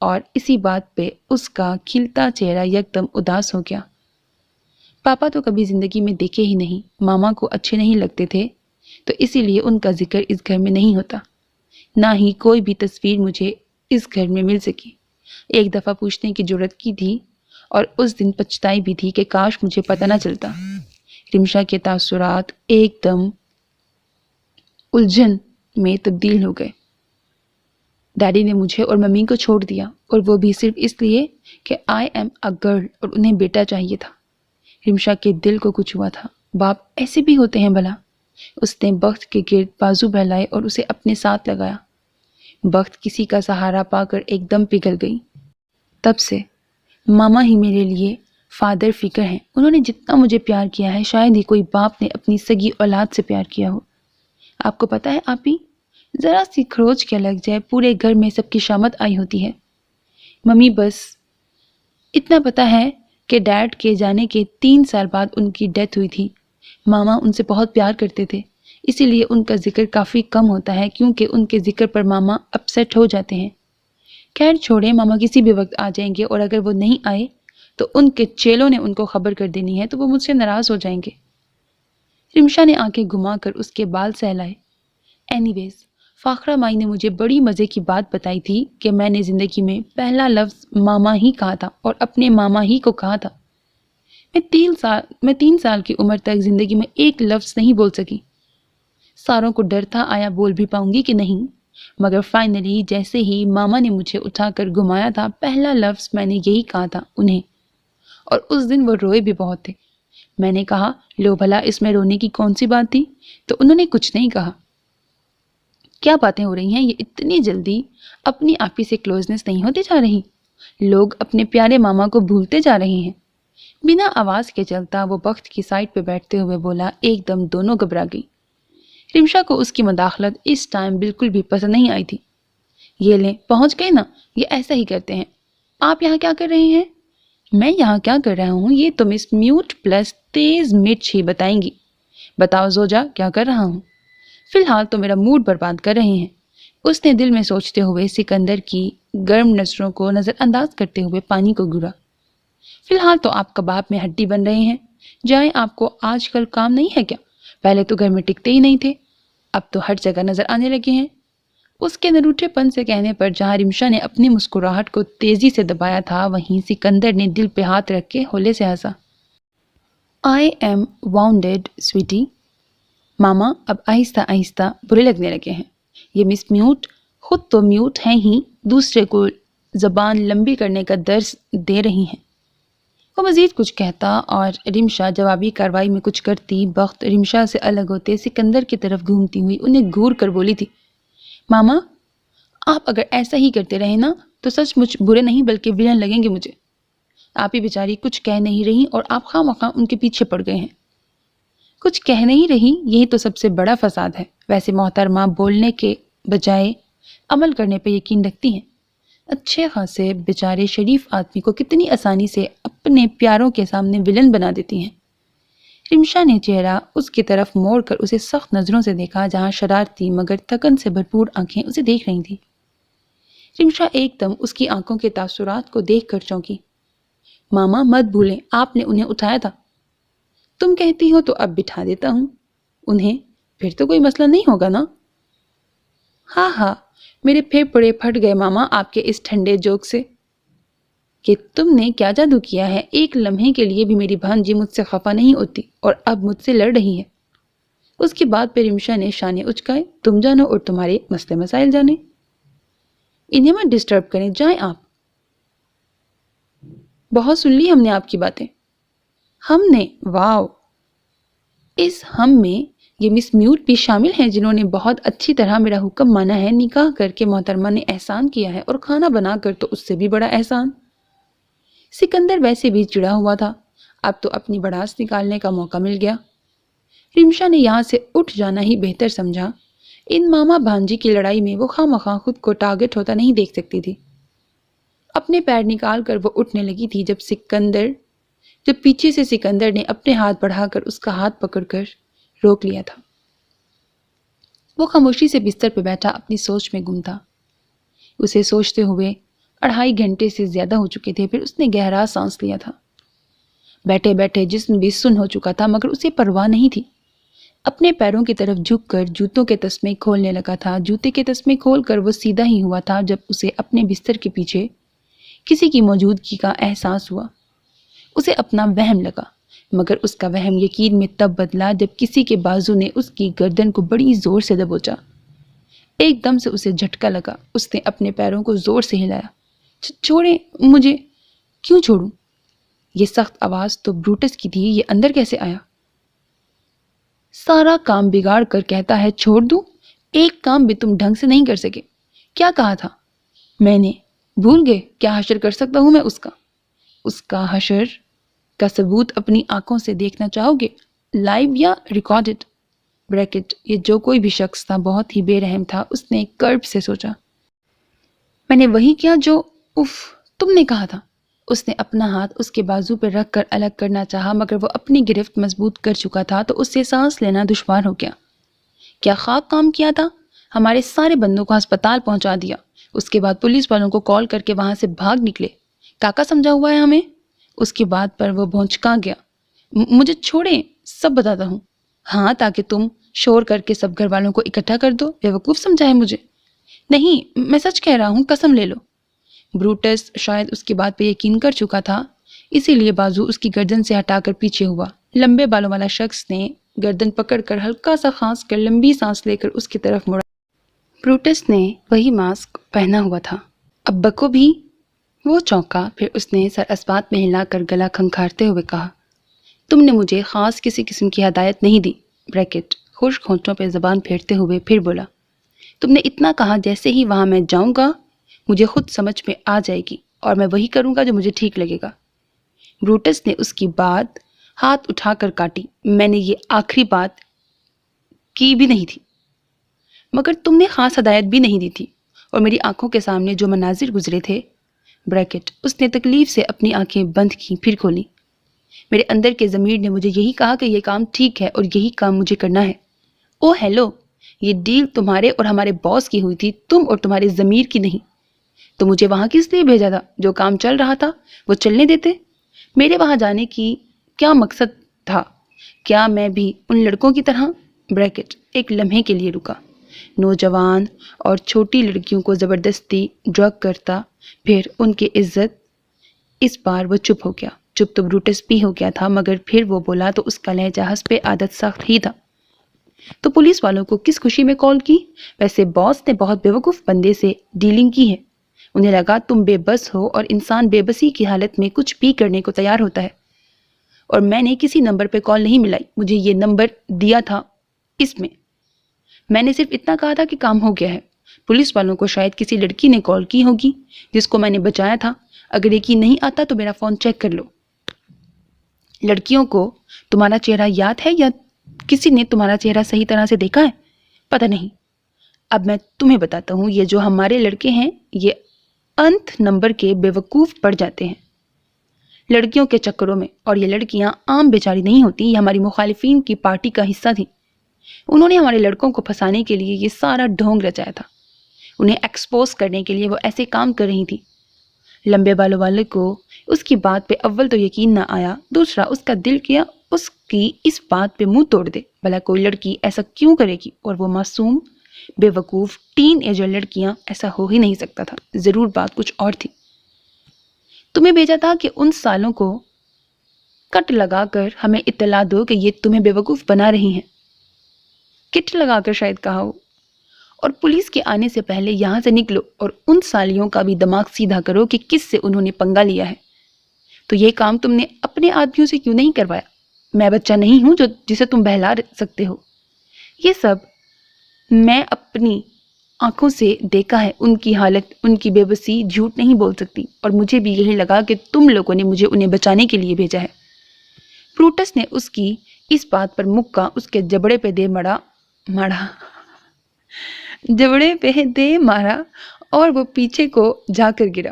اور اسی بات پہ اس کا کھلتا چہرہ یکدم اداس ہو گیا۔ پاپا تو کبھی زندگی میں دیکھے ہی نہیں، ماما کو اچھے نہیں لگتے تھے تو اسی لیے ان کا ذکر اس گھر میں نہیں ہوتا، نہ ہی کوئی بھی تصویر مجھے اس گھر میں مل سکی۔ ایک دفعہ پوچھنے کی جرات کی تھی اور اس دن پچھتائی بھی تھی کہ کاش مجھے پتہ نہ چلتا۔ رمشا کے تاثرات ایک دم الجھن میں تبدیل ہو گئے۔ ڈیڈی نے مجھے اور ممی کو چھوڑ دیا، اور وہ بھی صرف اس لیے کہ آئی ایم اے گرل اور انہیں بیٹا چاہیے تھا۔ رمشا کے دل کو کچھ ہوا تھا۔ باپ ایسے بھی ہوتے ہیں بھلا؟ اس نے بخت کے گرد بازو پھیلائے اور اسے اپنے ساتھ لگایا۔ بخت کسی کا سہارا پا کر ایک دم پگھل گئی۔ تب سے ماما ہی میرے لیے فادر فگر ہیں۔ انہوں نے جتنا مجھے پیار کیا ہے شاید ہی کوئی باپ نے اپنی سگی اولاد سے پیار کیا ہو۔ آپ کو پتہ ہے آپی، ذرا سی کھروچ کیا لگ جائے پورے گھر میں سب کی شامت آئی ہوتی ہے۔ ممی بس اتنا پتہ ہے کہ ڈیڈ کے جانے کے 3 سال بعد ان کی ڈیتھ ہوئی تھی۔ ماما ان سے بہت پیار کرتے تھے، اسی لیے ان کا ذکر کافی کم ہوتا ہے کیونکہ ان کے ذکر پر ماما اپسیٹ ہو جاتے ہیں۔ خیر چھوڑیں، ماما کسی بھی وقت آ جائیں گے، اور اگر وہ نہیں آئے تو ان کے چیلوں نے ان کو خبر کر دینی ہے تو وہ مجھ سے ناراض ہو جائیں گے۔ رمشا نے آنکھیں گھما کر اس کے بال سہلائے۔ اینی ویز، فاخرہ مائی نے مجھے بڑی مزے کی بات بتائی تھی کہ میں نے زندگی میں پہلا لفظ ماما ہی کہا تھا اور اپنے ماما ہی کو کہا تھا۔ میں 3 سال کی عمر تک زندگی میں ایک لفظ نہیں بول سکی۔ ساروں کو ڈر تھا آیا بول بھی پاؤں گی کہ نہیں، مگر فائنلی جیسے ہی ماما نے مجھے اٹھا کر گھمایا تھا پہلا لفظ میں نے یہی کہا تھا انہیں، اور اس دن وہ روئے بھی بہت تھے۔ میں نے کہا لو بھلا اس میں رونے کی کون سی بات تھی، تو انہوں نے کچھ نہیں کہا۔ کیا باتیں ہو رہی ہیں، یہ اتنی جلدی اپنی آپی سے کلوزنس نہیں ہوتی جا رہی؟ لوگ اپنے پیارے ماما کو بھولتے جا رہے ہیں۔ بنا آواز کے چلتا وہ بخت کی سائڈ پہ بیٹھتے ہوئے بولا۔ ایک دم دونوں گھبرا گئی۔ رمشا کو اس کی مداخلت اس ٹائم بالکل بھی پسند نہیں آئی تھی۔ یہ لیں پہنچ گئے نا، یہ ایسا ہی کرتے ہیں۔ آپ یہاں کیا کر رہے ہیں؟ میں یہاں کیا کر رہا ہوں یہ تو مس میوٹ پلس تیز مرچ ہی بتائیں گی۔ بتاؤ زوجا کیا کر رہا ہوں؟ فی الحال تو میرا موڈ برباد کر رہے ہیں، اس نے دل میں سوچتے ہوئے سکندر کی گرم نظروں کو نظر انداز کرتے ہوئے پانی کو گھورا۔ فی الحال تو آپ کباب میں ہڈی بن رہے ہیں، جائیں، آپ کو آج کل کام نہیں ہے کیا؟ پہلے تو گھر میں ٹکتے ہی نہیں تھے، اب تو ہر جگہ نظر آنے لگے ہیں۔ اس کے نروٹھے پن سے کہنے پر جہاں رمشا نے اپنی مسکراہٹ کو تیزی سے دبایا تھا وہیں سکندر نے دل پہ ہاتھ رکھ کے ہولے سے ہنسا۔ I am واؤنڈیڈ sweaty. ماما اب آہستہ آہستہ برے لگنے لگے ہیں۔ یہ مس میوٹ خود تو میوٹ ہیں ہی، دوسرے کو زبان لمبی کرنے کا درس دے رہی ہیں۔ وہ مزید کچھ کہتا اور رمشا جوابی کاروائی میں کچھ کرتی۔ بخت رمشا سے الگ ہوتے سکندر کی طرف گھومتی ہوئی انہیں گھور کر بولی تھی، ماما آپ اگر ایسا ہی کرتے رہے نا تو سچ مچ برے نہیں بلکہ ولن لگیں گے مجھے۔ آپ ہی بیچاری کچھ کہہ نہیں رہی اور آپ خواہ مخواہ ان کے پیچھے پڑ گئے ہیں۔ کچھ کہہ نہیں رہی، یہی تو سب سے بڑا فساد ہے۔ ویسے محترمہ بولنے کے بجائے عمل کرنے پہ یقین رکھتی ہیں۔ اچھے خاصے بیچارے شریف آدمی کو کتنی آسانی سے اپنے پیاروں کے سامنے ولن بنا دیتی ہیں۔ رمشا نے چہرہ اس کی طرف موڑ کر اسے سخت نظروں سے دیکھا جہاں شرارتی مگر تھکن سے بھرپور آنکھیں اسے دیکھ رہی تھیں۔ رمشا ایک دم اس کی آنکھوں کے تاثرات کو دیکھ کر چونکی۔ ماما مت بھولیں آپ نے انہیں اٹھایا تھا۔ تم کہتی ہو تو اب بٹھا دیتا ہوں انہیں، پھر تو کوئی مسئلہ نہیں ہوگا نا؟ ہاں ہاں، میرے پھیپھڑے پھٹ گئے ماما آپ کے اس ٹھنڈے جوک سے کہ تم نے کیا جادو کیا ہے۔ ایک لمحے کے لیے بھی میری بھانجی مجھ سے خفا نہیں ہوتی اور اب مجھ سے لڑ رہی ہے۔ اس کی بات پہ رمشا نے شانے اچکائے۔ تم جانو اور تمہارے مسئلے مسائل جانے، انہیں مت ڈسٹرب کریں، جائیں آپ۔ بہت سن لی ہم نے آپ کی باتیں۔ ہم نے؟ واو! اس ہم میں یہ مس میوٹ بھی شامل ہیں جنہوں نے بہت اچھی طرح میرا حکم مانا ہے۔ نکاح کر کے محترمہ نے احسان کیا ہے، اور کھانا بنا کر تو اس سے بھی بڑا احسان۔ سکندر ویسے بھی چڑا ہوا تھا، اب تو اپنی بڑاس نکالنے کا موقع مل گیا۔ رمشا نے یہاں سے اٹھ جانا ہی بہتر سمجھا۔ ان ماما بھانجی کی لڑائی میں وہ خواہ مخواہ خود کو ٹارگٹ ہوتا نہیں دیکھ سکتی تھی۔ اپنے پیر نکال کر وہ اٹھنے لگی تھی جب پیچھے سے سکندر نے اپنے ہاتھ بڑھا کر اس کا ہاتھ پکڑ کر روک لیا تھا۔ وہ خاموشی سے بستر پہ بیٹھا اپنی سوچ میں گم تھا۔ اسے سوچتے ہوئے 2.5 گھنٹے سے زیادہ ہو چکے تھے۔ پھر اس نے گہرا سانس لیا تھا۔ بیٹھے بیٹھے جسم بھی سن ہو چکا تھا، مگر اسے پرواہ نہیں تھی۔ اپنے پیروں کی طرف جھک کر جوتوں کے تسمے کھولنے لگا تھا۔ جوتے کے تسمے کھول کر وہ سیدھا ہی ہوا تھا جب اسے اپنے بستر کے پیچھے کسی کی موجودگی کا احساس ہوا۔ اسے اپنا وہم لگا، مگر اس کا وہم یقین میں تب بدلا جب کسی کے بازو نے اس کی گردن کو بڑی زور سے دبوچا۔ ایک دم سے اسے جھٹکا لگا۔ اس نے اپنے پیروں کو زور سے ہلایا۔ چھوڑیں مجھے۔ کیوں چھوڑوں؟ یہ سخت آواز تو بروٹس کی تھی، یہ اندر کیسے آیا؟ سارا کام بگاڑ کر کہتا ہے چھوڑ دوں؟ ایک کام بھی تم ڈھنگ سے نہیں کر سکے۔ کیا کہا تھا میں نے؟ بھول گئے؟ کیا حشر کر سکتا ہوں میں اس کا حشر کا ثبوت اپنی آنکھوں سے دیکھنا چاہو گے؟ لائیو یا ریکارڈڈ؟ بریکٹ یہ جو کوئی بھی شخص تھا بہت ہی بے رحم تھا۔ اس نے کرب سے سوچا۔ میں نے وہی کیا جو تم نے کہا تھا۔ اس نے اپنا ہاتھ اس کے بازو پر رکھ کر الگ کرنا چاہا، مگر وہ اپنی گرفت مضبوط کر چکا تھا تو اس سے سانس لینا دشوار ہو گیا۔ کیا خاک کام کیا تھا؟ ہمارے سارے بندوں کو ہسپتال پہنچا دیا، اس کے بعد پولیس والوں کو کال کر کے وہاں سے بھاگ نکلے۔ کاکا سمجھا ہوا ہے ہمیں۔ اس کی بات پر وہ بھونچکا گیا۔ مجھے چھوڑیں، سب بتاتا ہوں۔ ہاں، تاکہ تم شور کر کے سب گھر والوں کو اکٹھا کر دو؟ بیوقوف سمجھا ہے مجھے؟ نہیں، میں سچ کہہ رہا ہوں، قسم لے لو۔ بروٹس شاید اس کی بات پہ یقین کر چکا تھا، اسی لیے بازو اس کی گردن سے ہٹا کر پیچھے ہوا۔ لمبے بالوں والا شخص نے گردن پکڑ کر ہلکا سا کھانس کر لمبی سانس لے کر اس کی طرف مڑا۔ بروٹس نے وہی ماسک پہنا ہوا تھا۔ ابا کو بھی؟ وہ چونکا، پھر اس نے سر اسبات میں ہلا کر گلا کھنکھارتے ہوئے کہا، تم نے مجھے خاص کسی قسم کی ہدایت نہیں دی۔ بریکٹ خشک ہونٹوں پہ زبان پھیرتے ہوئے پھر بولا، تم نے اتنا کہا جیسے ہی وہاں میں جاؤں گا مجھے خود سمجھ میں آ جائے گی اور میں وہی کروں گا جو مجھے ٹھیک لگے گا۔ بروٹس نے اس کی بات ہاتھ اٹھا کر کاٹی۔ میں نے یہ آخری بات کی بھی نہیں تھی، مگر تم نے خاص ہدایت بھی نہیں دی تھی، اور میری آنکھوں کے سامنے جو مناظر گزرے تھے۔ بریکٹ اس نے تکلیف سے اپنی آنکھیں بند کی، پھر کھولی۔ میرے اندر کے ضمیر نے مجھے یہی کہا کہ یہ کام ٹھیک ہے اور یہی کام مجھے کرنا ہے۔ او ہیلو، یہ ڈیل تمہارے اور ہمارے باس کی ہوئی تھی، تم اور تمہارے ضمیر کی نہیں۔ تو مجھے وہاں کس لیے بھیجا تھا؟ جو کام چل رہا تھا وہ چلنے دیتے۔ میرے وہاں جانے کی کیا مقصد تھا؟ کیا میں بھی ان لڑکوں کی طرح؟ بریکٹ ایک لمحے کے لیے رکا۔ نوجوان اور چھوٹی لڑکیوں کو زبردستی ڈرگ کرتا، پھر ان کی عزت۔ اس بار وہ چپ ہو گیا۔ چپ تو بروٹس بھی ہو گیا تھا، مگر پھر وہ بولا تو اس کا لہجہ حسب عادت سخت ہی تھا۔ تو پولیس والوں کو کس خوشی میں کال کی؟ ویسے باس نے بہت بیوقوف بندے سے ڈیلنگ کی ہے۔ انہیں لگا تم بے بس ہو، اور انسان بے بسی کی حالت میں کچھ بھی کرنے کو تیار ہوتا ہے۔ اور میں نے کسی نمبر پہ کال نہیں ملائی، مجھے یہ نمبر دیا تھا، اس میں نے صرف اتنا کہا تھا کہ کام ہو گیا ہے۔ پولیس والوں کو شاید کسی لڑکی نے کال کی ہوگی جس کو میں نے بچایا تھا۔ اگر یقین نہیں آتا تو میرا فون چیک کر لو۔ لڑکیوں کو تمہارا چہرہ یاد ہے یا کسی نے تمہارا چہرہ صحیح طرح سے دیکھا ہے؟ پتہ نہیں۔ اب میں تمہیں بتاتا ہوں، یہ جو ہمارے لڑکے ہیں یہ انت نمبر کے بیوقوف پڑ جاتے ہیں لڑکیوں کے چکروں میں، اور یہ لڑکیاں عام بیچاری نہیں ہوتی، یہ ہماری مخالفین کی پارٹی کا حصہ تھی۔ انہوں نے ہمارے لڑکوں کو پھنسانے کے لیے یہ سارا ڈھونگ رچایا تھا۔ انہیں ایکسپوز کرنے کے لیے وہ ایسے کام کر رہی تھی۔ لمبے بالوں والے کو اس کی بات پہ اول تو یقین نہ آیا، دوسرا اس کا دل کیا اس کی اس بات پہ منہ توڑ دے۔ بھلا کوئی لڑکی ایسا کیوں کرے گی؟ اور وہ معصوم بے وقوف ٹین ایجر لڑکیاں، ایسا ہو ہی نہیں سکتا تھا۔ ضرور بات کچھ اور تھی۔ تمہیں بھیجا تھا کہ ان سالوں کو کٹ لگا کر ہمیں اطلاع دو کہ یہ تمہیں بے وقوف بنا رہی ہیں۔ کٹ لگا کر شاید کہا ہو۔ اور پولیس کے آنے سے پہلے یہاں سے نکلو اور ان سالیوں کا بھی دماغ سیدھا کرو کہ کس سے انہوں نے پنگا لیا ہے۔ تو یہ کام تم نے اپنے آدمیوں سے کیوں نہیں کروایا؟ میں بچہ نہیں ہوں جسے تم بہلا سکتے ہو۔ یہ سب میں اپنی آنکھوں سے دیکھا ہے، ان کی حالت، ان کی بے بسی، جھوٹ نہیں بول سکتی، اور مجھے بھی یہی لگا کہ تم لوگوں نے مجھے انہیں بچانے کے لیے بھیجا ہے۔ بروٹس نے اس کی اس بات پر مکہ اس کے جبڑے پہ دے مارا اور وہ پیچھے کو جا کر گرا۔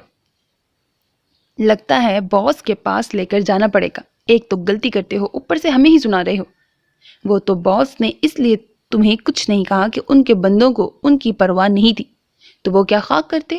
لگتا ہے باس کے پاس لے کر جانا پڑے گا۔ ایک تو غلطی کرتے ہو، اوپر سے ہمیں ہی سنا رہے ہو۔ وہ تو باس نے اس لیے تمہیں کچھ نہیں کہا کہ ان کے بندوں کو ان کی پرواہ نہیں تھی، تو وہ کیا خاک کرتے؟